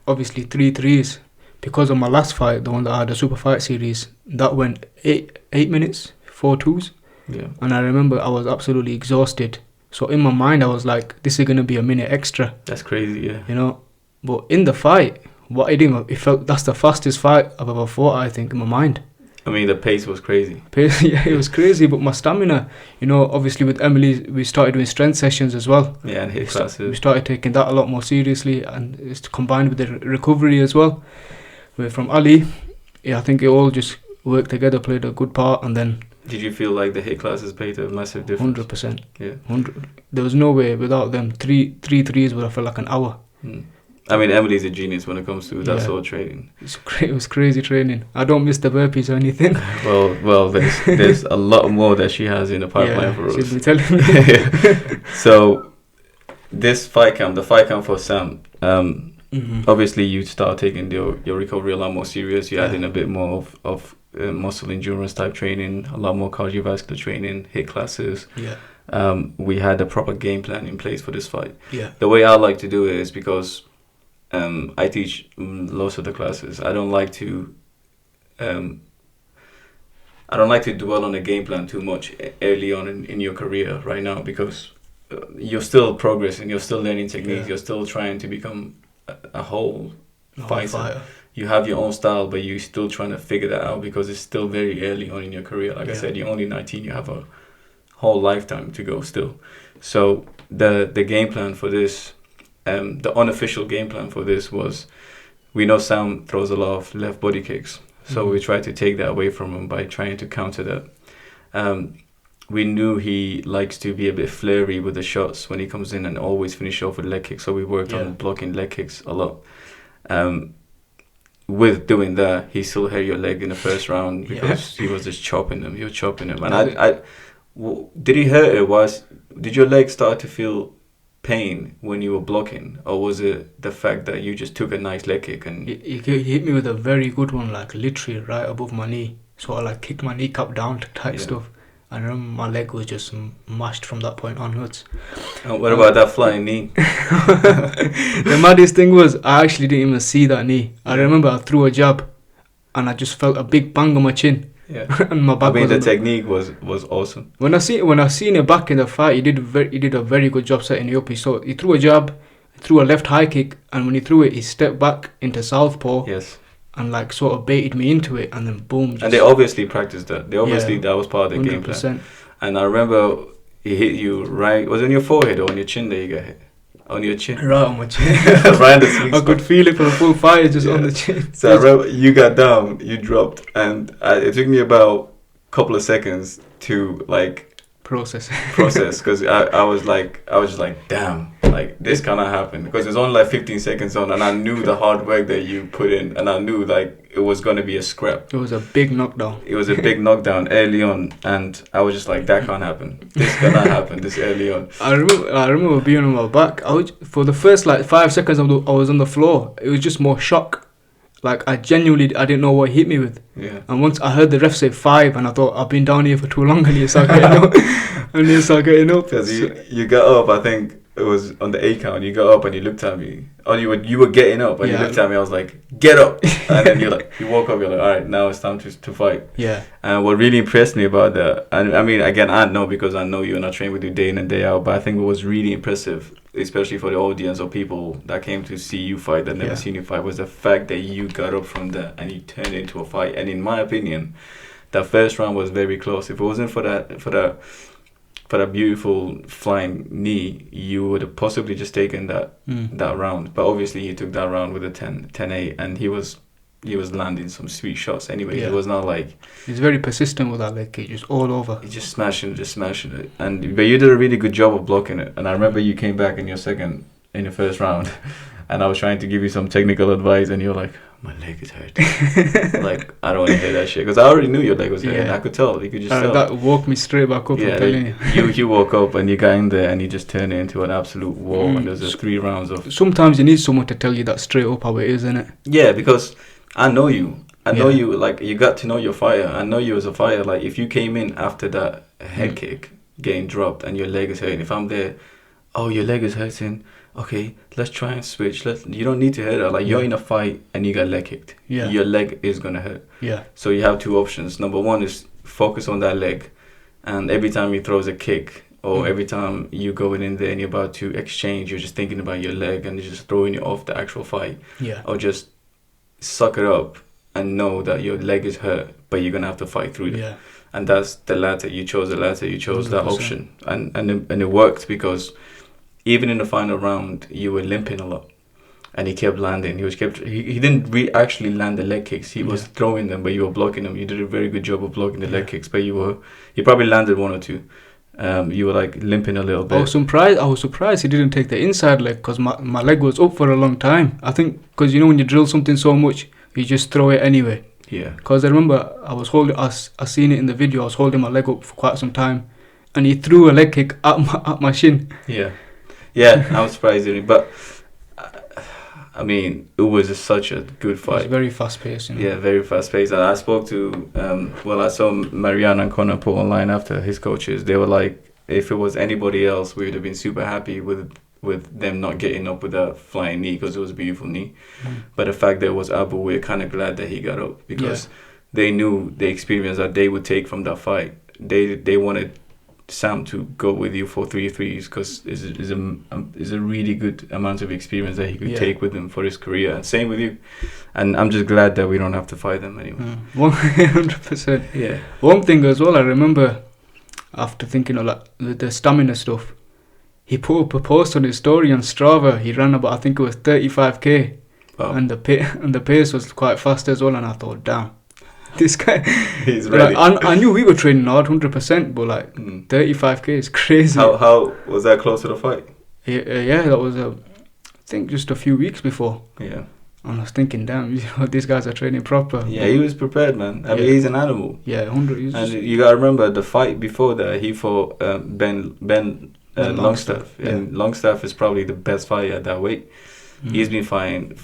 obviously 3 threes, because of my last fight, the one that I had, the Super Fight Series, that went 8 minutes, 4 twos. Yeah. And I remember I was absolutely exhausted. So in my mind, I was like, this is going to be a minute extra. That's crazy, yeah. You know? But in the fight, it felt that's the fastest fight I've ever fought, I think, in my mind. I mean, the pace was crazy. Yeah, it was crazy, but my stamina, obviously with Emily, we started doing strength sessions as well. Yeah, and hit classes. We started taking that a lot more seriously, and it's combined with the recovery as well. Where from Ali, I think it all just worked together, played a good part, and then... Did you feel like the hit classes made a massive difference? 100%. Yeah. 100. There was no way without them. Three threes would have felt like an hour. I mean, Emily's a genius when it comes to that sort of training. It was crazy training. I don't miss the burpees or anything. Well, there's a lot more that she has in the pipeline for us. She's been telling me. So, this fight camp, the fight camp for Sam, obviously you start taking your recovery a lot more serious. You add in a bit more of muscle endurance type training, a lot more cardiovascular training, hit classes. Yeah. We had a proper game plan in place for this fight. Yeah. The way I like to do it is because I teach lots of the classes. I don't like to dwell on a game plan too much early on in your career right now, because you're still progressing, you're still learning techniques, you're still trying to become a whole fighter. You have your own style, but you're still trying to figure that out because it's still very early on in your career. Like I said, you're only 19, you have a whole lifetime to go still. So the game plan for this, the unofficial game plan for this was, we know Sam throws a lot of left body kicks, so we tried to take that away from him by trying to counter that. We knew he likes to be a bit flary with the shots when he comes in and always finish off with leg kicks, so we worked on blocking leg kicks a lot. With doing that, he still hit your leg in the first round because he was just chopping him. And did he hurt it? Did your leg start to feel pain when you were blocking, or was it the fact that you just took a nice leg kick and he hit me with a very good one, like literally right above my knee, so I like kicked my kneecap down type stuff. I remember my leg was just mashed from that point onwards. And what about that flying knee? The maddest thing was, I actually didn't even see that knee. I remember I threw a jab and I just felt a big bang on my chin. Yeah. And my back the technique was awesome. When I seen it back in the fight, he did a very good job setting it up. He threw a jab, threw a left high kick, and when he threw it, he stepped back into southpaw. Yes. And like sort of baited me into it, and then boom. And they obviously practiced that. That was part of the 100%. Game plan. And I remember he hit you right. Was it on your forehead or on your chin that you got hit? On your chin. Right on my chin. Right in the sweet I spot. could feel it for the full fight just on the chin. So I remember you got down, you dropped, and it took me about a couple of seconds to like Process, because I was just like, damn, like this cannot happen, because it's only like 15 seconds on, and I knew the hard work that you put in, and I knew like it was gonna be a scrap. It was a big knockdown. It was a big knockdown early on, and I was just like, that can't happen. This cannot happen this early on. I remember being on my back. For the first like 5 seconds I was on the floor. It was just more shock. Like I didn't know what he hit me with. Yeah. And once I heard the ref say 5, and I thought, I've been down here for too long, and he started getting up. And he started getting up. Because you got up, I think it was on the 8 count. You got up and you looked at me. Oh, you were getting up and you looked at me. I was like, get up. And then you woke up. You're like, all right, now it's time to fight. Yeah. And what really impressed me about that, and I mean, again, I know because I know you and I train with you day in and day out. But I think what was really impressive, especially for the audience or people that came to see you fight that never seen you fight, was the fact that you got up from there and you turned it into a fight. And in my opinion, that first round was very close. If it wasn't for that beautiful flying knee, you would have possibly just taken that round. But obviously he took that round with a 10-8, and he was landing some sweet shots anyway. It was not like... He's very persistent with that leg kick, just all over. He's just smashing it. But you did a really good job of blocking it. And I remember you came back in your first round, and I was trying to give you some technical advice, and you're like, my leg is hurting. Like, I don't want to hear that shit, because I already knew your leg was hurting. I could tell. You could just tell. That woke me straight back up. I'm telling you. You woke up and you got in there and you just turned it into an absolute war. And there's 3 rounds of... Sometimes you need someone to tell you that straight up how it is, innit? Yeah, because I know you. I know you, like, you got to know your fire. I know you as a fighter. Like, if you came in after that head kick, getting dropped, and your leg is hurting, if I'm there, oh, your leg is hurting, okay, let's try and switch. You don't need to hurt it. Like, you're in a fight and you got leg kicked. Yeah. Your leg is going to hurt. Yeah. So you have 2 options. Number 1 is focus on that leg. And every time he throws a kick, or every time you go in there and you're about to exchange, you're just thinking about your leg and you're just throwing you off the actual fight. Yeah. Or just suck it up and know that your leg is hurt, but you're going to have to fight through it. Yeah. And that's the latter. You chose the latter. You chose 100%. That option. And it worked, because even in the final round, you were limping a lot. And he kept landing. He didn't actually land the leg kicks. He was throwing them, but you were blocking them. You did a very good job of blocking the leg kicks, but you probably landed 1 or 2. You were like limping a little bit. I was surprised he didn't take the inside leg, because my leg was up for a long time. I think because when you drill something so much, you just throw it anyway. Yeah. Because I remember I seen it in the video. I was holding my leg up for quite some time, and he threw a leg kick at my shin. Yeah. Yeah, I was surprised, but I mean, it was such a good fight. It was very fast paced. Yeah, very fast paced. And I spoke to, I saw Marianne and Connor put online after his coaches. They were like, if it was anybody else, we would have been super happy with them not getting up with that flying knee, because it was a beautiful knee. But the fact that it was Abu, we're kind of glad that he got up, because they knew the experience that they would take from that fight. They wanted Sam to go with you for 3 3s, because it's a really good amount of experience that he could take with him for his career, and same with you. And I'm just glad that we don't have to fight them anymore. 100%. Yeah. One thing as well, I remember after thinking of like the stamina stuff, he put up a post on his story on Strava. He ran about, I think it was 35k, and the pace was quite fast as well. And I thought, damn. This guy, he's ready. I knew we were training hard 100%, but like 35k is crazy. How was that close to the fight? Yeah, that was I think just a few weeks before. Yeah. And I was thinking, damn, these guys are training proper. Yeah, he was prepared, man. I mean, he's an animal. Yeah, 100. And you gotta remember the fight before that. He fought Ben Longstaff, and Longstaff is probably the best fighter at that weight. He's been fighting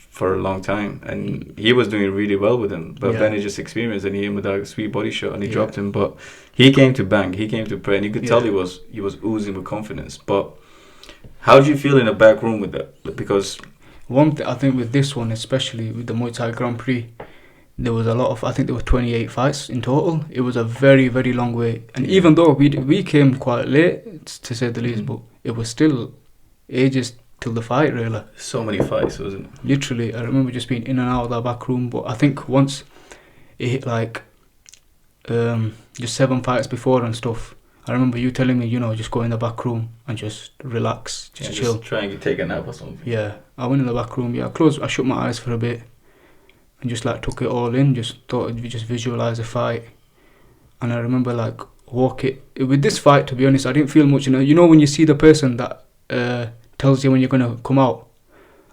for a long time, and he was doing really well with him, but Ben is just experienced, and he hit him with that sweet body shot, and he dropped him. But he came to bang, he came to pray, and you could tell he was oozing with confidence. But how did you feel in the back room with that? Because one thing I think with this one, especially with the Muay Thai Grand Prix, there was a lot of, I think there were 28 fights in total. It was a very, very long way, and even though we came quite late, to say the least, but it was still ages till the fight, really. So many fights, wasn't it? Literally, I remember just being in and out of that back room. But I think once it hit like just 7 fights before and stuff, I remember you telling me, just go in the back room and just relax, just chill. Just try and take a nap or something. Yeah, I went in the back room. Yeah, I shut my eyes for a bit and just like took it all in. Just thought, just visualize the fight. And I remember like with this fight. To be honest, I didn't feel much. When you see the person that tells you when you're gonna come out.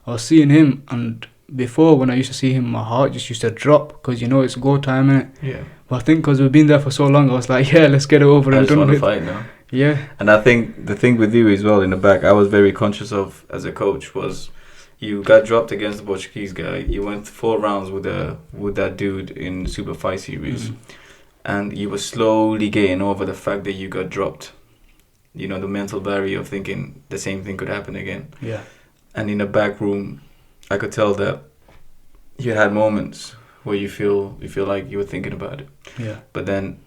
I was seeing him, and before when I used to see him, my heart just used to drop because it's go time, innit? Yeah. But I think because we've been there for so long, I was like, yeah, let's get it over and done with. I just want to fight now. Yeah. And I think the thing with you as well in the back, I was very conscious of as a coach was you got dropped against the Portuguese guy. You went 4 rounds with that dude in Super Fight Series, and you were slowly getting over the fact that you got dropped. The mental barrier of thinking the same thing could happen again. Yeah. And in the back room, I could tell that you had moments where you feel like you were thinking about it. Yeah. But then,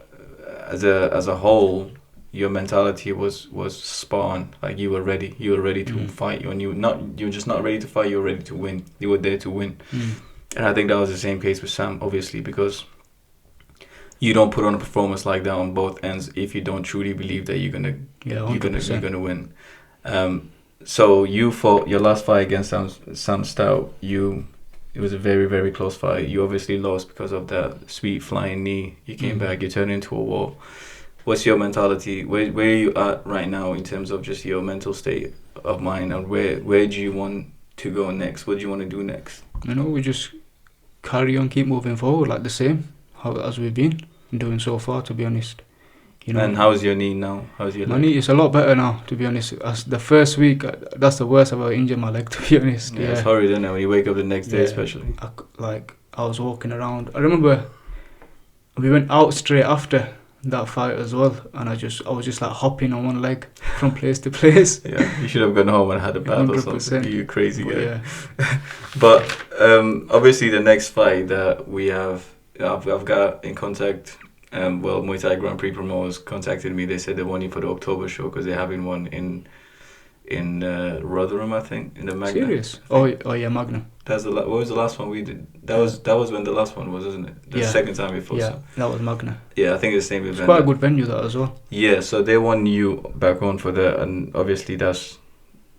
as a whole, your mentality was spot on. Like you were ready. You were ready to fight. You were just not ready to fight. You were ready to win. You were there to win. And I think that was the same case with Sam, obviously, because you don't put on a performance like that on both ends if you don't truly believe that you're gonna win. So you fought your last fight against Sam Stout. It was a very, very close fight. You obviously lost because of that sweet flying knee. You came back. You turned into a wall. What's your mentality? Where are you at right now in terms of just your mental state of mind, and where do you want to go next? What do you want to do next? We just carry on, keep moving forward like the same as we've been doing so far. To be honest. And how's your knee now? How's your leg? My knee is a lot better now, to be honest. As the first week, that's the worst I've ever injured my leg, to be honest. Yeah, it's horrid, isn't it? When you wake up the next day, especially. I was walking around. I remember we went out straight after that fight as well, and I was just like hopping on one leg from place to place. Yeah, you should have gone home and had a bath 100%. Or something. You crazy guy. Yeah. But obviously, the next fight that we have, I've got in contact. Muay Thai Grand Prix promoters contacted me. They said they want you for the October show because they're having one in Rotherham, I think, in the Magna. Serious? Oh yeah, Magna. What was the last one we did? That was when the last one was, isn't it? The second time we fought. Yeah, that was Magna. Yeah, I think it's the same event. It's quite a good venue, that as well. Yeah, so they want you back on for that, and obviously that's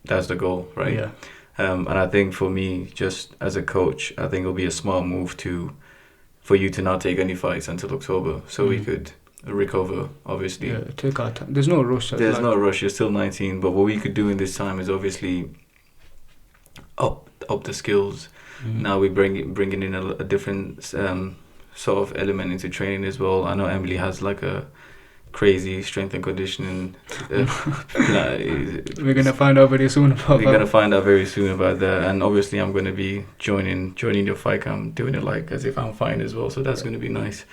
the goal, right? Yeah. And I think for me, just as a coach, I think it'll be a smart move for you to not take any fights until October, so we could recover, obviously. Yeah, take our time. There's no rush. There's no rush. You're still 19, but what we could do in this time is obviously up the skills. Now we're bringing in a different sort of element into training as well. I know Emily has like a crazy strength and conditioning. We're gonna find out very soon about that. We're gonna find out very soon about that, and obviously I'm gonna be joining your fight camp, doing it like as if I'm fine as well. So that's gonna be nice.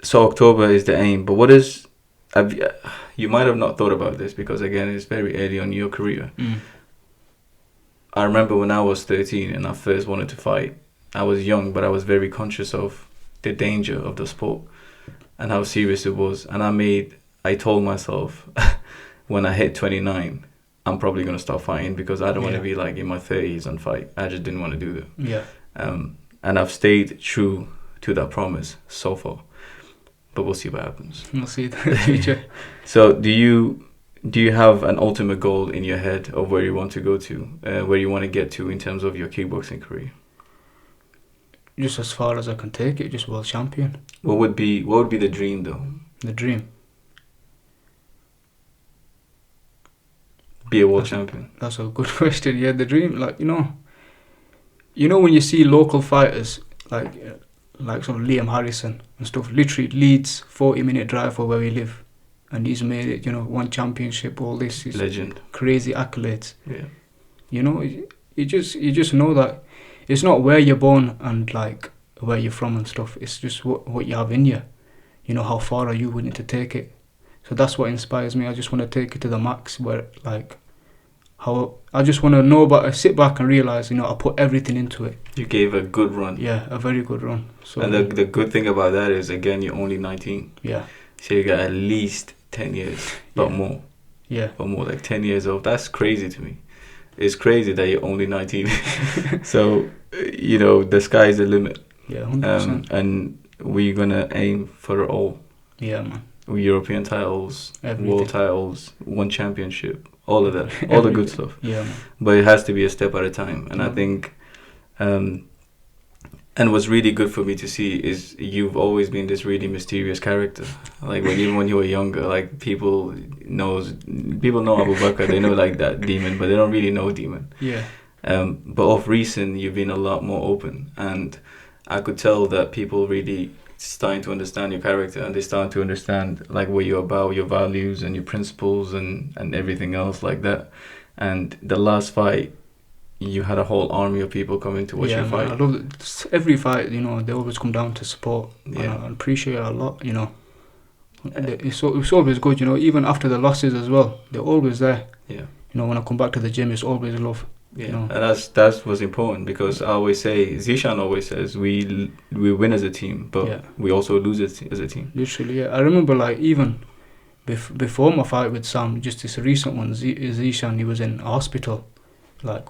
So October is the aim, but what is? You might have not thought about this because again, it's very early on in your career. I remember when I was 13 and I first wanted to fight. I was young, but I was very conscious of the danger of the sport and how serious it was. And I told myself when I hit 29, I'm probably going to start fighting because I don't want to be like in my 30s and fight. I just didn't want to do that. Yeah. And I've stayed true to that promise so far. But we'll see what happens. We'll see in the future. So do you have an ultimate goal in your head of where you want to go to, where you want to get to in terms of your kickboxing career? Just as far as I can take it, just world champion. What would be the dream though? The dream? Be a world champion. That's a good question. Yeah, the dream, like, you know when you see local fighters, like some Liam Harrison and stuff, literally Leeds, 40-minute drive for where we live. And he's made it, one championship, all this. Legend. Crazy accolades. Yeah. You just know that it's not where you're born and like where you're from and stuff. It's just what you have in you. How far are you willing to take it? So that's what inspires me. I just want to take it to the max where I just want to know about it, sit back and realise, I put everything into it. You gave a good run. Yeah, a very good run. So, and the good thing about that is, again, you're only 19. Yeah. So you got at least 10 years, but more. Yeah. But more, like 10 years old. That's crazy to me. It's crazy that you're only 19. So, the sky's the limit. Yeah, 100%. And we're going to aim for it all. Yeah, man. European titles, Everything. world titles, one championship, all of that, all the good stuff. Yeah, man. But it has to be a step at a time. And I think, and what's really good for me to see is you've always been this really mysterious character. Like even when you were younger, like people know AbuBakr, they know like that demon, but they don't really know demon. Yeah. But of recent, you've been a lot more open, and I could tell that people really starting to understand your character, and they starting to understand like what you're about, your values and your principles and everything else like that. And the last fight, you had a whole army of people coming to watch you fight. I love it. Every fight, you know, they always come down to support. Yeah. And I appreciate it a lot, you know. It's always good, you know, even after the losses as well. They're always there. Yeah. You know, when I come back to the gym, it's always love. Yeah, you know? And that's what's important, because I always say, Zishan always says, we win as a team, but we also lose as a team. Literally, yeah. I remember like even before my fight with Sam, just this recent one, Zishan, he was in hospital, like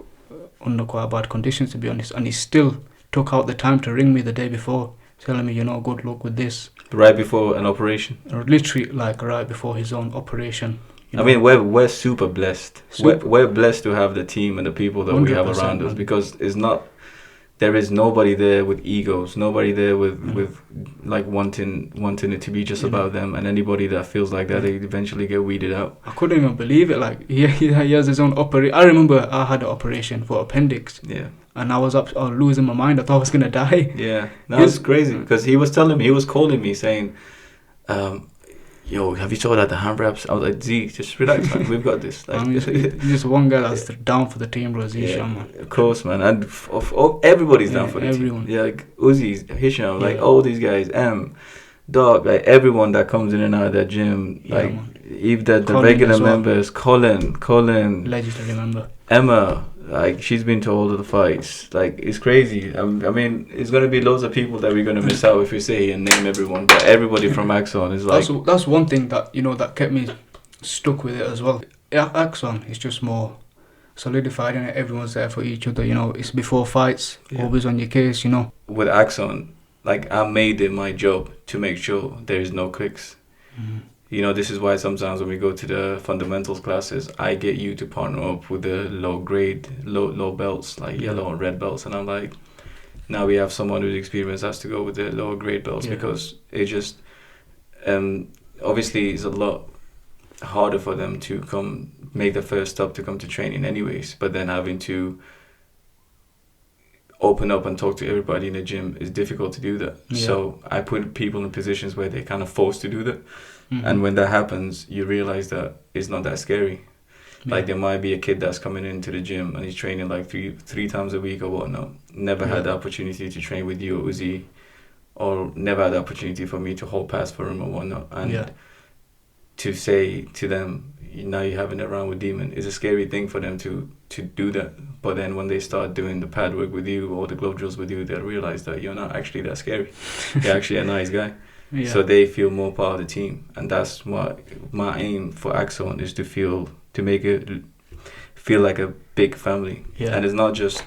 under quite bad conditions, to be honest, and he still took out the time to ring me the day before, telling me, you know, good luck with this. Right before an operation? Literally, like right before his own operation. You know? I mean, we're super blessed. We're blessed to have the team and the people that we have around us, because there is nobody there with egos, nobody there with like wanting it to be just about them, and anybody that feels like that, they eventually get weeded out. I couldn't even believe it. Like he has his own operation. I remember I had an operation for appendix. Yeah. And I was losing my mind. I thought I was gonna die. Yeah, that was crazy, because he was calling me saying, yo, have you sorted out the hand wraps? I was like, Z, just relax, man. We've got this. Like, just one guy that's down for the team, bro. Hisham, man. Of course, man. And everybody's down for the everyone. team. Yeah, like Uzi, Hisham, like all these guys, Dog, like everyone that comes in and out of that gym, like even the regular members, Colin, legendary member, Emma. Like, she's been to all of the fights. Like, it's crazy. I mean, it's going to be loads of people that we're going to miss out if we say and name everyone. But everybody from Axon is like... That's one thing that, you know, that kept me stuck with it as well. Axon is just more solidified, and everyone's there for each other, you know. It's before fights, always on your case, you know. With Axon, like, I made it my job to make sure there is no clicks. Mm-hmm. You know, this is why sometimes when we go to the fundamentals classes, I get you to partner up with the low belts, like yellow and red belts. And I'm like, now we have someone who's experienced has to go with the lower grade belts, because it just, obviously it's a lot harder for them to make the first stop to come to training anyways. But then having to open up and talk to everybody in the gym is difficult to do that. Yeah. So I put people in positions where they're kind of forced to do that. Mm-hmm. And when that happens, you realize that it's not that scary. Yeah. Like, there might be a kid that's coming into the gym and he's training like three times a week or whatnot. Never had the opportunity to train with you or Uzi, or never had the opportunity for me to hold pass for him or whatnot. And to say to them, now you're having it around with Demon, is a scary thing for them to do that. But then when they start doing the pad work with you or the glove drills with you, they'll realize that you're not actually that scary. You're actually a nice guy. Yeah. So they feel more part of the team, and that's what my aim for Axon is, to make it feel like a big family. Yeah. And it's not just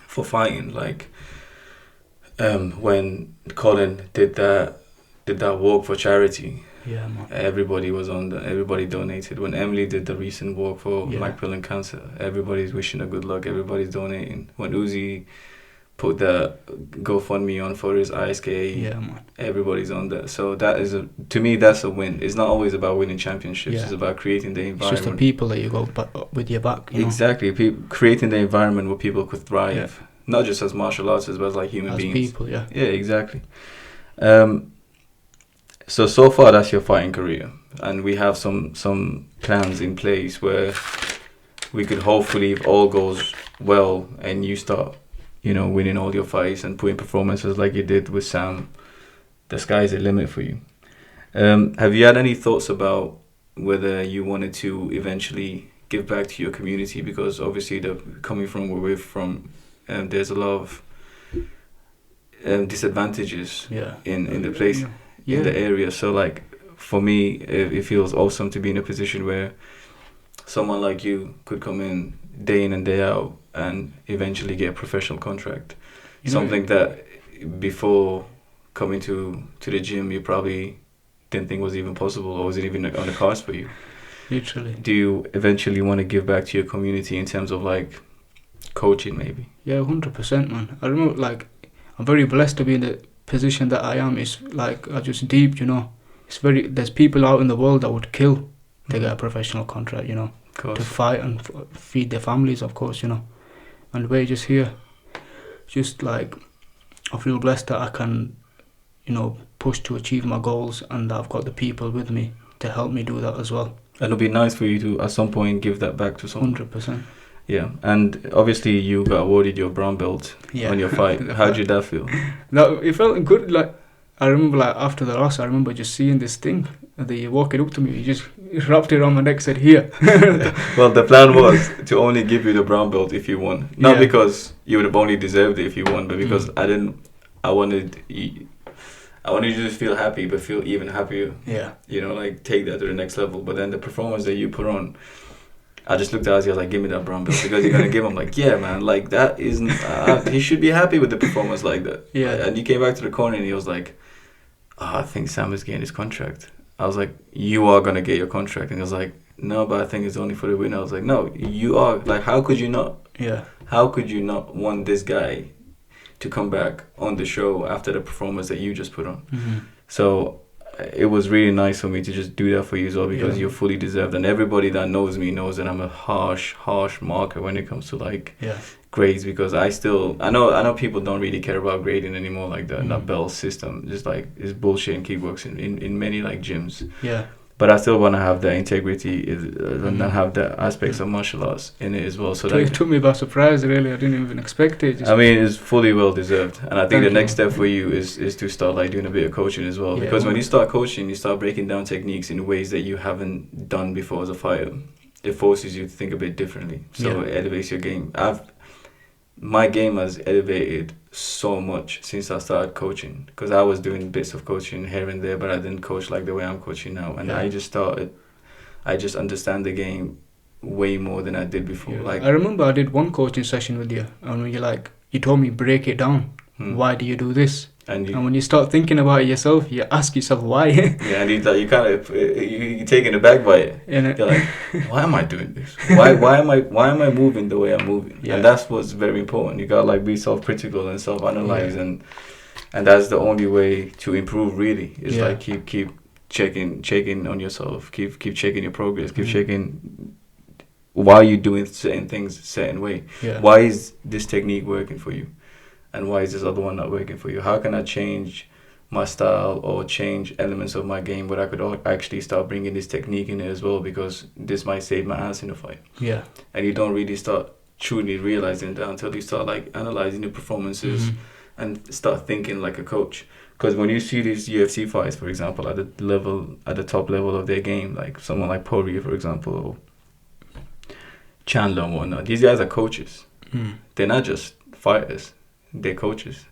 for fighting. Like when Colin did that walk for charity, man. Everybody was everybody donated. When Emily did the recent walk for Macmillan Cancer, everybody's wishing her good luck. Everybody's donating. When Uzi put the GoFundMe on for his ISK, man. Everybody's on that. So that is to me, that's a win. It's not always about winning championships. It's about creating the environment. It's just the people that you go with your back. You exactly, creating the environment where people could thrive, not just as martial artists, but as like human beings. People, yeah, exactly. So far that's your fighting career, and we have some plans in place where we could hopefully, if all goes well and you start, you know, winning all your fights and putting performances like you did with Sam, the sky's the limit for you. Have you had any thoughts about whether you wanted to eventually give back to your community? Because obviously, coming from where we're from, there's a lot of disadvantages in the place, in the area. So, like, for me, it feels awesome to be in a position where someone like you could come in and day out and eventually get a professional contract. Something that before coming to the gym, you probably didn't think was even possible or was it even on the cards for you. Literally. Do you eventually want to give back to your community in terms of like coaching maybe? Yeah, 100%, man. I remember, like, I'm very blessed to be in the position that I am. It's like, I just deep, you know. There's people out in the world that would kill to get a professional contract, you know, to fight and feed their families, of course, you know. And we're just here. Just like, I feel blessed that I can, you know, push to achieve my goals, and that I've got the people with me to help me do that as well. And it'll be nice for you to at some point give that back to someone. 100%. Yeah, and obviously you got awarded your brown belt on your fight. How did that feel? No, it felt good. Like, I remember, like, after the loss, I remember just seeing this thing. They walking up to me, he just wrapped it around my neck, said, "Here." Well, the plan was to only give you the brown belt if you won. Not because you would have only deserved it if you won, but because I wanted you to feel happy, but feel even happier. Yeah. You know, like, take that to the next level. But then the performance that you put on, I just looked at Ozzy, I was like, give me that brown belt, because you're going to give him. Like, yeah, man, like, that isn't... he should be happy with the performance like that. Yeah. And he came back to the corner and he was like, I think Sam is getting his contract. I was like, you are going to get your contract. And he was like, no, but I think it's only for the winner. I was like, no, you are. Like, how could you not? Yeah. How could you not want this guy to come back on the show after the performance that you just put on? Mm-hmm. So it was really nice for me to just do that for you as well, because you're fully deserved. And everybody that knows me knows that I'm a harsh marker when it comes to like grades, because I know people don't really care about grading anymore, like that bell system just like is bullshit in kickboxing in many like gyms. Yeah. But I still want to have that integrity and have the aspects of martial arts in it as well. So it took me by surprise, really. I didn't even expect it. I mean, it's fully well deserved. And I think the next step for you is to start like doing a bit of coaching as well. Because when you start coaching, you start breaking down techniques in ways that you haven't done before as a fighter. It forces you to think a bit differently. So it elevates your game. My game has elevated so much since I started coaching, because I was doing bits of coaching here and there, but I didn't coach like the way I'm coaching now. And I just understand the game way more than I did before. Like, I remember I did one coaching session with you, and you told me, break it down. Why do you do this? And when you start thinking about it yourself, you ask yourself why. And you kind of you taken aback by it. You're like, why am I doing this? Why am I moving the way I'm moving? And that's what's very important. You gotta like be self-critical and self-analyze, and that's the only way to improve. Really, is like keep checking on yourself. Keep checking your progress. Keep checking why you're doing certain things a certain way. Why is this technique working for you? And why is this other one not working for you? How can I change my style or change elements of my game where I could actually start bringing this technique in it as well, because this might save my ass in a fight. Yeah. And you don't really start truly realizing that until you start like analyzing your performances and start thinking like a coach. Because when you see these UFC fights, for example, at the top level of their game, like someone like Poirier, for example, or Chandler and whatnot, these guys are coaches. They're not just fighters. They're coaches,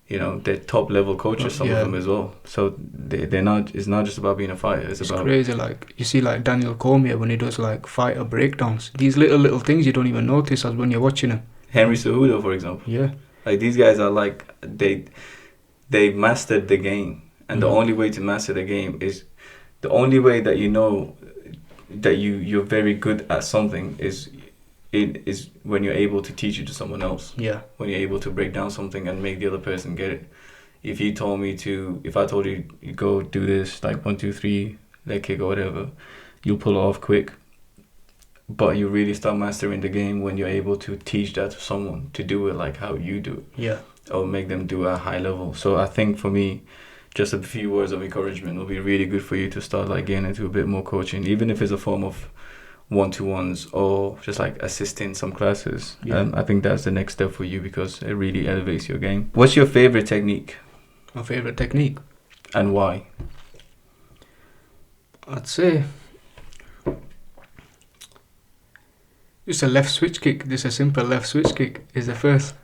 you know. They're top level coaches, some of them as well. So they're not. It's not just about being a fighter. It's about crazy. Like you see, like Daniel Cormier when he does like fighter breakdowns. These little things you don't even notice as when you're watching him. Henry Cejudo, for example. Yeah. Like these guys are like they mastered the game, and the only way to master the game is the only way that you know that you're very good at something is when you're able to teach it to someone else. Yeah. When you're able to break down something and make the other person get it. If I told you go do this, like 1, 2, 3, leg kick or whatever, you'll pull it off quick. But you really start mastering the game when you're able to teach that to someone to do it like how you do it. Yeah. Or make them do it at a high level. So I think for me, just a few words of encouragement will be really good for you to start like getting into a bit more coaching, even if it's a form of one-to-ones or just like assisting some classes. I think that's the next step for you, because it really elevates your game. What's your favorite technique? My favorite technique? And why? I'd say just a left switch kick. Just a simple left switch kick is the first,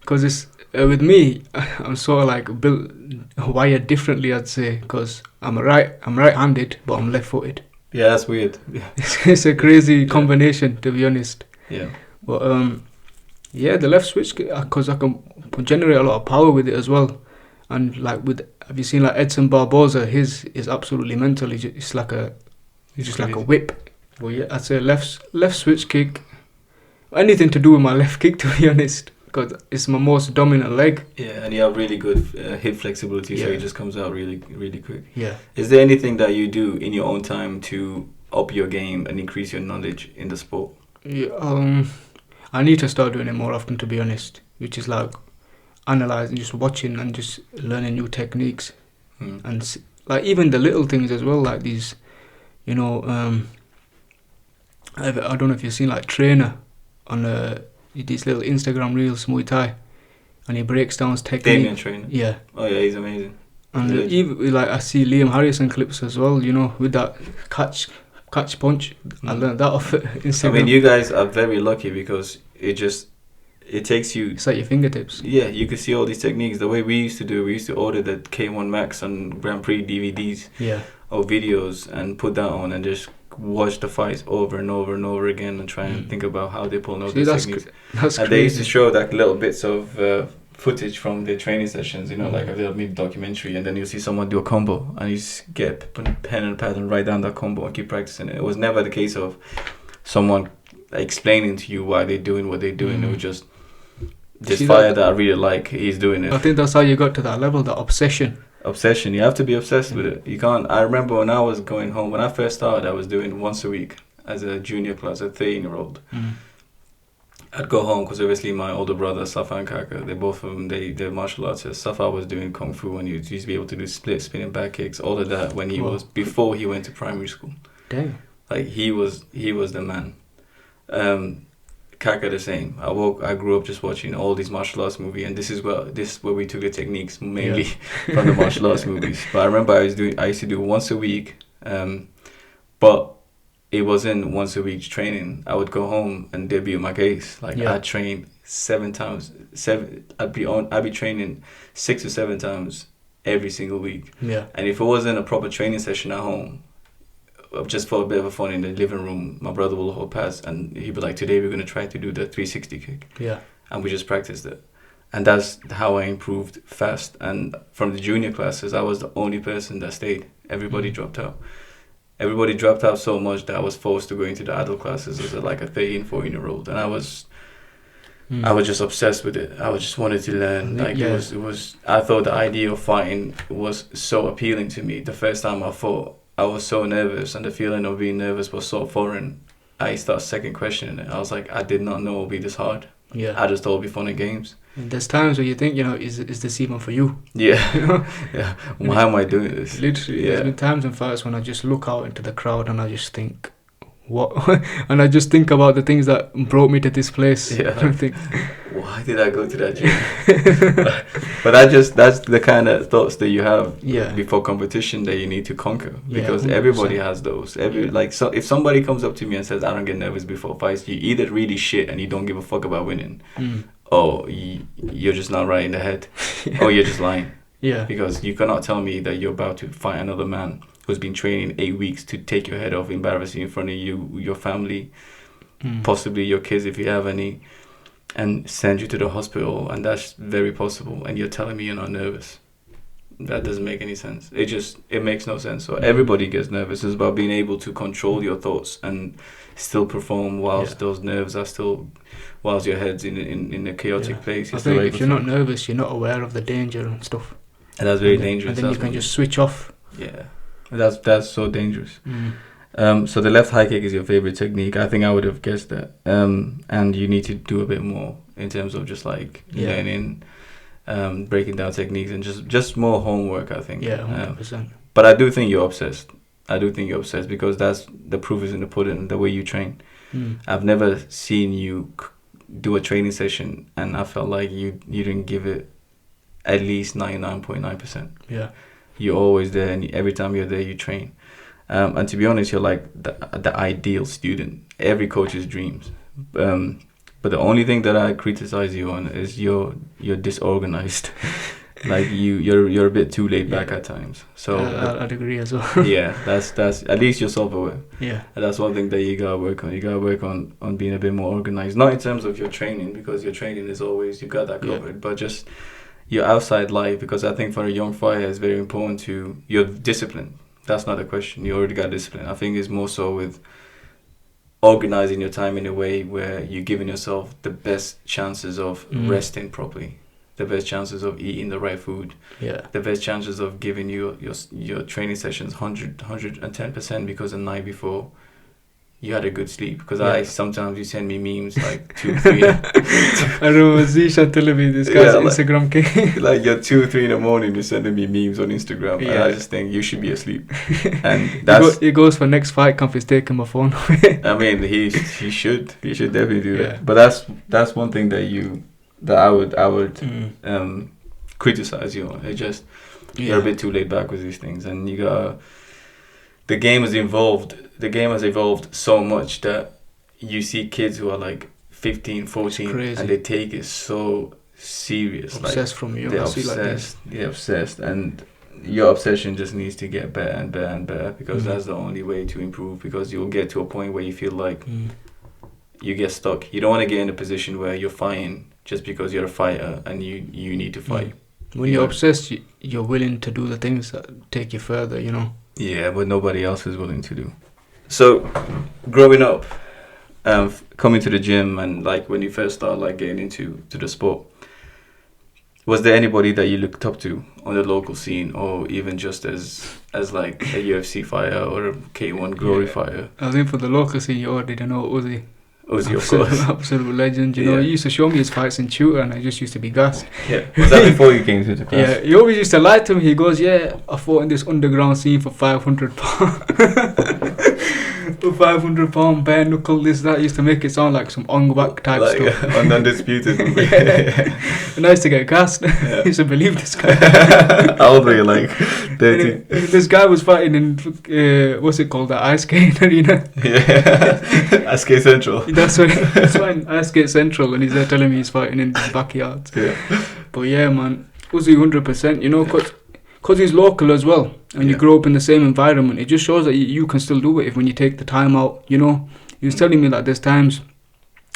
because it's with me, I'm sort of like built wired differently, I'd say, because I'm right-handed but I'm left-footed. Yeah, that's weird. It's a crazy combination, to be honest. Yeah. But the left switch, because I can generate a lot of power with it as well, and like with have you seen like Edson Barboza? His is absolutely mental. It's like a whip. Well, yeah, I'd say left switch kick. Anything to do with my left kick, to be honest, because it's my most dominant leg. Yeah, and you have really good hip flexibility, so it just comes out really, really quick. Yeah. Is there anything that you do in your own time to up your game and increase your knowledge in the sport? Yeah, I need to start doing it more often, to be honest, which is like analysing, just watching and just learning new techniques. And like even the little things as well, like these, you know, I don't know if you've seen like Trainer on these little Instagram reels, Muay Thai, and he breaks down his technique. Damien Trainer. Yeah. Oh yeah, he's amazing. And even like I see Liam Harrison clips as well, you know, with that catch punch. I learned that off Instagram. I mean, you guys are very lucky because it takes you. It's at your fingertips. Yeah, you can see all these techniques. The way we used to do it, we used to order the K1 Max and Grand Prix DVDs or videos and put that on and just watch the fights over and over and over again and try and think about how they pull out these techniques. That's and crazy. They used to show like little bits of footage from the training sessions, you know, like a little mini documentary, and then you see someone do a combo and you just get pen and pad and write down that combo and keep practicing it. It was never the case of someone explaining to you why they're doing what they're doing. It was just this fire that I really like, he's doing it. I think that's how you got to that level, that obsession. You have to be obsessed with it. You can't. I remember when I was going home, when I first started, I was doing once a week as a junior class, a 13-year-old. I'd go home because obviously my older brother Safa and Kaka, they both of them, they're martial artists. Safa was doing kung fu and he used to be able to do split, spinning back kicks, all of that when he was before he went to primary school. Damn. Like he was the man. Kaka the same. I grew up just watching all these martial arts movies, and this is where we took the techniques mainly from the martial arts movies. But I remember I used to do once a week, but it wasn't once a week training. I would go home and debut my case. Like I'd train 7 times. I'd be training 6 or 7 times every single week. Yeah. And if it wasn't a proper training session at home, just for a bit of fun in the living room, my brother will hold pads and he'd be like, today we're going to try to do the 360 kick. Yeah. And we just practiced it. And that's how I improved fast. And from the junior classes, I was the only person that stayed. Everybody dropped out. Everybody dropped out so much that I was forced to go into the adult classes as like a 13, 14-year-old. And I was just obsessed with it. I just wanted to learn. Like it was. I thought the idea of fighting was so appealing to me. The first time I fought, I was so nervous, and the feeling of being nervous was so foreign. I started second questioning it. I was like, I did not know it would be this hard. Yeah. I just thought it would be fun and games. And there's times where you think, you know, is this even for you? Yeah. You know? Yeah. Why am I doing this? Literally, there's been times in fights when I just look out into the crowd and I just think, what? And I just think about the things that brought me to this place. Yeah. I think, why did I go to that gym? But that's the kind of thoughts that you have before competition that you need to conquer, because 100%. Everybody has those. So if somebody comes up to me and says I don't get nervous before fights, you either really shit and you don't give a fuck about winning, or you're just not right in the head, or you're just lying. Yeah. Because you cannot tell me that you're about to fight another man who's been training 8 weeks to take your head off, embarrass you in front of you, your family, possibly your kids if you have any, and send you to the hospital, and that's very possible, and you're telling me you're not nervous. That doesn't make any sense. It makes no sense. So everybody gets nervous. It's about being able to control your thoughts and still perform whilst those nerves are still, whilst your head's in a chaotic place. I think if you're not nervous, you're not aware of the danger and stuff. And that's very dangerous. And then you can just switch off. Yeah, that's so dangerous. So the left high kick is your favorite technique. I think I would have guessed that. And you need to do a bit more in terms of just like learning, breaking down techniques, and just more homework, I think. Yeah, 100%. But I do think you're obsessed. Because that's the proof is in the pudding, the way you train. I've never seen you do a training session and I felt like you didn't give it at least 99.9%. Yeah. You're always there, and every time you're there, you train. And to be honest, you're like the ideal student, every coach's dreams. But the only thing that I criticize you on is you're disorganized. Like you're a bit too laid back at times. So I'd agree as well. Yeah, that's at least you're self-aware. Yeah, and that's one thing that you gotta work on. You gotta work on being a bit more organized. Not in terms of your training, because your training is always, you got that covered. But just your outside life, because I think for a young fighter it's very important to your discipline. That's not a question. You already got discipline. I think it's more so with organizing your time in a way where you're giving yourself the best chances of resting properly, the best chances of eating the right food, the best chances of giving your training sessions 110%, because the night before you had a good sleep. Because sometimes you send me memes like 2, 3. I remember Zisha telling me this guy's Instagram king. Like you're 2, 3 in the morning, you're sending me memes on Instagram, and I just think you should be asleep. And that's he goes for next fight camp. He's taking my phone away. I mean, he should definitely do that. But that's one thing that I would criticize you on. It just you're a bit too laid back with these things, and the game has evolved so much that you see kids who are like 15, 14, and they take it so serious. Obsessed from you. They're obsessed. They're obsessed, and your obsession just needs to get better and better and better, because that's the only way to improve. Because you'll get to a point where you feel like you get stuck. You don't want to get in a position where you're fighting just because you're a fighter and you need to fight. When you're obsessed, you're willing to do the things that take you further, you know. Yeah, but nobody else is willing to do. So, growing up, coming to the gym, and like when you first started like getting into the sport, was there anybody that you looked up to on the local scene, or even just as like a UFC fighter or a K1 Glory fighter? I think for the local scene, you already know Uzi. Uzi, of course. Absolute legend. You know, he used to show me his fights in tutor, and I just used to be gassed. Yeah. Was that before you came to the class? Yeah. He always used to lie to me. He goes, "Yeah, I fought in this underground scene for £500." For £500, bare knuckle, this, that. Used to make it sound like some on-back type stuff. Undisputed. And I used to get gassed. I used to believe this guy. How old were you, like 30? This guy was fighting in, what's it called, the ice skate arena? Yeah. Ice skate central. That's why in ice skate central, and he's there telling me he's fighting in his backyard. Yeah. But yeah, man, Uzi 100%, you know, because he's local as well, and you grow up in the same environment. It just shows that you can still do it when you take the time out, you know. He was telling me that there's times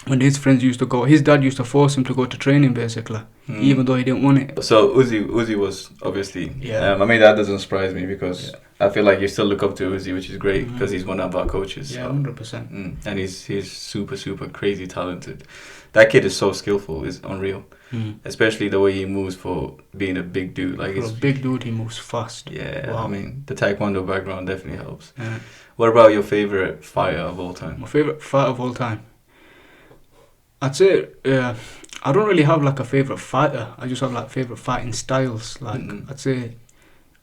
when his friends used to go, his dad used to force him to go to training, basically, even though he didn't want it. So Uzi was obviously, I mean, that doesn't surprise me, because I feel like you still look up to Uzi, which is great, because he's one of our coaches. Yeah, 100%. And he's super, super crazy talented. That kid is so skillful, it's unreal. Especially the way he moves for being a big dude. Like, for a big dude, he moves fast. Yeah, wow. I mean, the Taekwondo background definitely helps. Yeah. What about your favorite fighter of all time? My favorite fighter of all time? I'd say, I don't really have like a favorite fighter. I just have like favorite fighting styles. Like, I'd say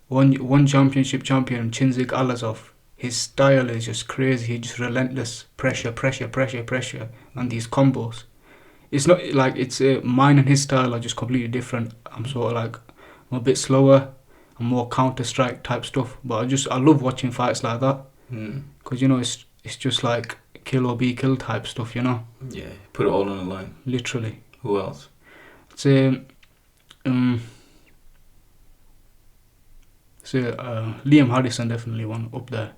one championship champion, Chinzig Alazov. His style is just crazy. He's just relentless. Pressure, and these combos. It's not like mine and his style are just completely different. I'm sort of like, I'm a bit slower. I'm more counter-strike type stuff. But I love watching fights like that. Because, you know, it's just like kill or be killed type stuff, you know. Yeah, put it all on the line. Literally. Who else? I'd say Liam Harrison, definitely one up there.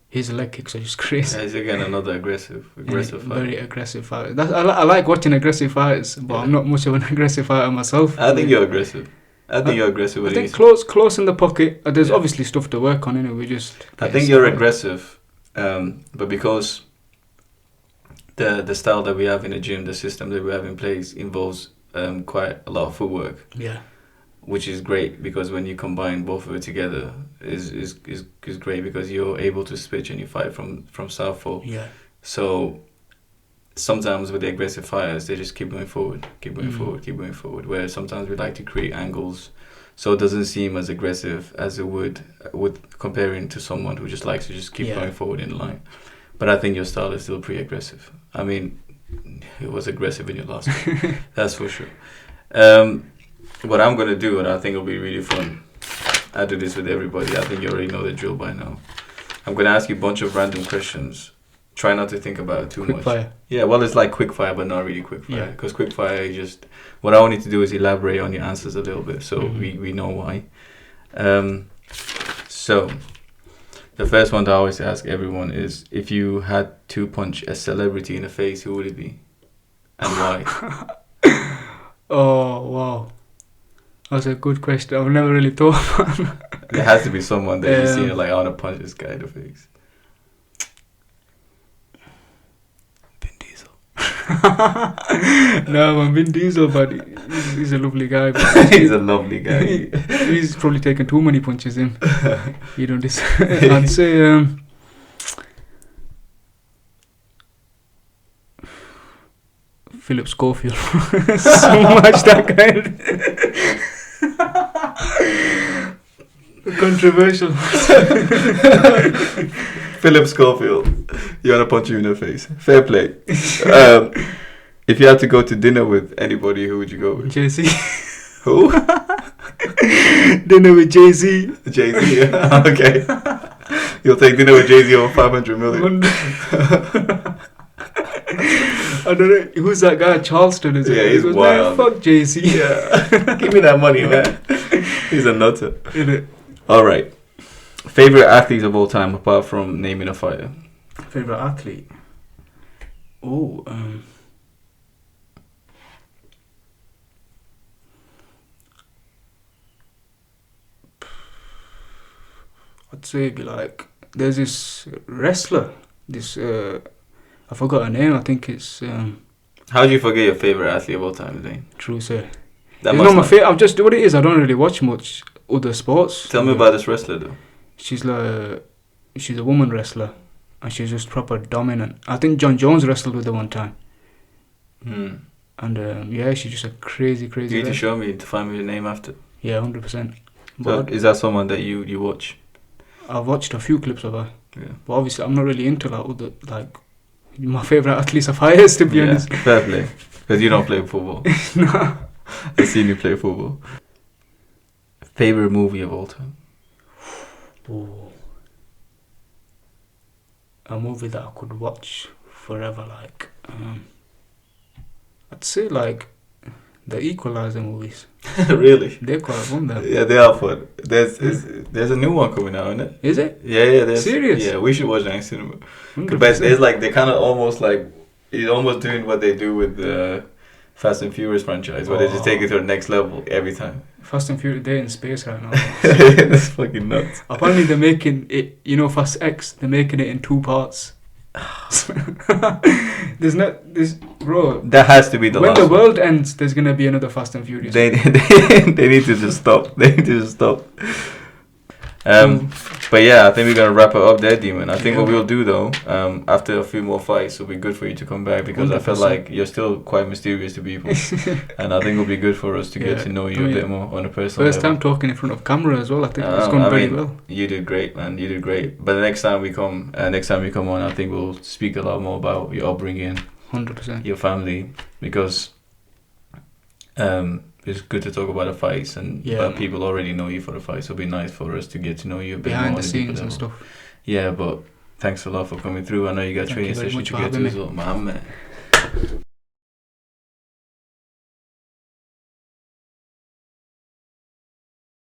His leg kicks are just crazy. Yeah, he's again another aggressive fighter. Very aggressive fighter. I like watching aggressive fighters, but I'm not much of an aggressive fighter myself. I think you're aggressive. I think you're aggressive. I think close in the pocket. There's obviously stuff to work on, anyway. I think you're aggressive, but because the style that we have in the gym, the system that we have in place involves quite a lot of footwork. Yeah. Which is great, because when you combine both of it together is great, because you're able to switch and you fight from southpaw. Yeah. So sometimes with the aggressive fighters, they just keep going forward. Where sometimes we like to create angles, so it doesn't seem as aggressive as it would with comparing to someone who just likes to just keep going forward in the line. But I think your style is still pretty aggressive. I mean, it was aggressive in your last one. That's for sure. What I'm going to do, and I think it'll be really fun, I do this with everybody, I think you already know the drill by now. I'm going to ask you a bunch of random questions. Try not to think about it too much. Fire. Yeah, well, it's like quick fire, but not really quick fire. Because quick fire, what I want you to do is elaborate on your answers a little bit, so we know why. So, the first one that I always ask everyone is, if you had to punch a celebrity in the face, who would it be? And why? Oh, wow. That's a good question. I've never really thought about it. There has to be someone that you see like, I want to punch this guy in the face. Vin Diesel. No, man, Vin Diesel, but he's a lovely guy. He's a lovely guy. He's probably taken too many punches in. You don't I'd say Philip Schofield. So much that guy. Controversial. Philip Schofield. You want to punch you in the face. Fair play. If you had to go to dinner with anybody, who would you go with? Jay-Z. Who? Dinner with Jay-Z. Jay-Z, yeah. Okay. You'll take dinner with Jay-Z over 500 million. I don't know. Who's that guy? Charleston, is it? Yeah, he's wild. Man, fuck Jay-Z. Yeah. Give me that money, man. He's a nutter. Innit? Alright. Favorite athletes of all time, apart from naming a fighter? Favorite athlete? Oh, I'd say it'd be like, there's this wrestler, I forgot her name, I think it's How do you forget your favorite athlete of all time, Zane? True, sir. That It's not my favorite. I've just, what it is, I don't really watch much other sports. Tell me about this wrestler though. She's a woman wrestler, and she's just proper dominant. I think John Jones wrestled with her one time. And yeah, she's just a crazy You need to wrestler. show me, to find me the name after. Yeah, 100%. So But is that someone that you watch? I've watched a few clips of her. Yeah. But obviously, I'm not really into my favorite athletes are fighters, to be honest. Fair play. Because you don't play football. No. I've seen you play football. Favorite movie of all time? Oh. A movie that I could watch forever, like I'd say like the Equalizer movies. Really? They're quite fun though. Yeah, they are fun. There's a new one coming out, isn't it? Is it? Yeah. There's, Serious? Yeah, we should watch that in cinema. 100%. But it's like they kind of almost like, it's almost doing what they do with the Fast and Furious franchise, where they just take it to the next level every time. Fast and Furious, they're in space right now. That's fucking nuts. Apparently they're making it, Fast X, they're making it in 2 parts. Bro. That has to be the when last the one. world ends, there's gonna be another Fast and Furious. They need to just stop. They need to just stop. But yeah, I think we're gonna wrap it up there, Demon. I think what we'll do though, after a few more fights, it'll be good for you to come back, because 100%. I feel like you're still quite mysterious to people, and I think it'll be good for us to get to know you a bit more on a personal First level. time talking in front of camera as well. I think it's gone very well. You did great, man. You did great. But the next time we come on, I think we'll speak a lot more about your upbringing, 100%, your family, because it's good to talk about the fights, but people already know you for the fights, so it'll be nice for us to get to know you a bit behind more the scenes and stuff. Yeah, but thanks a lot for coming through. I know you got training session to get to as well, my man.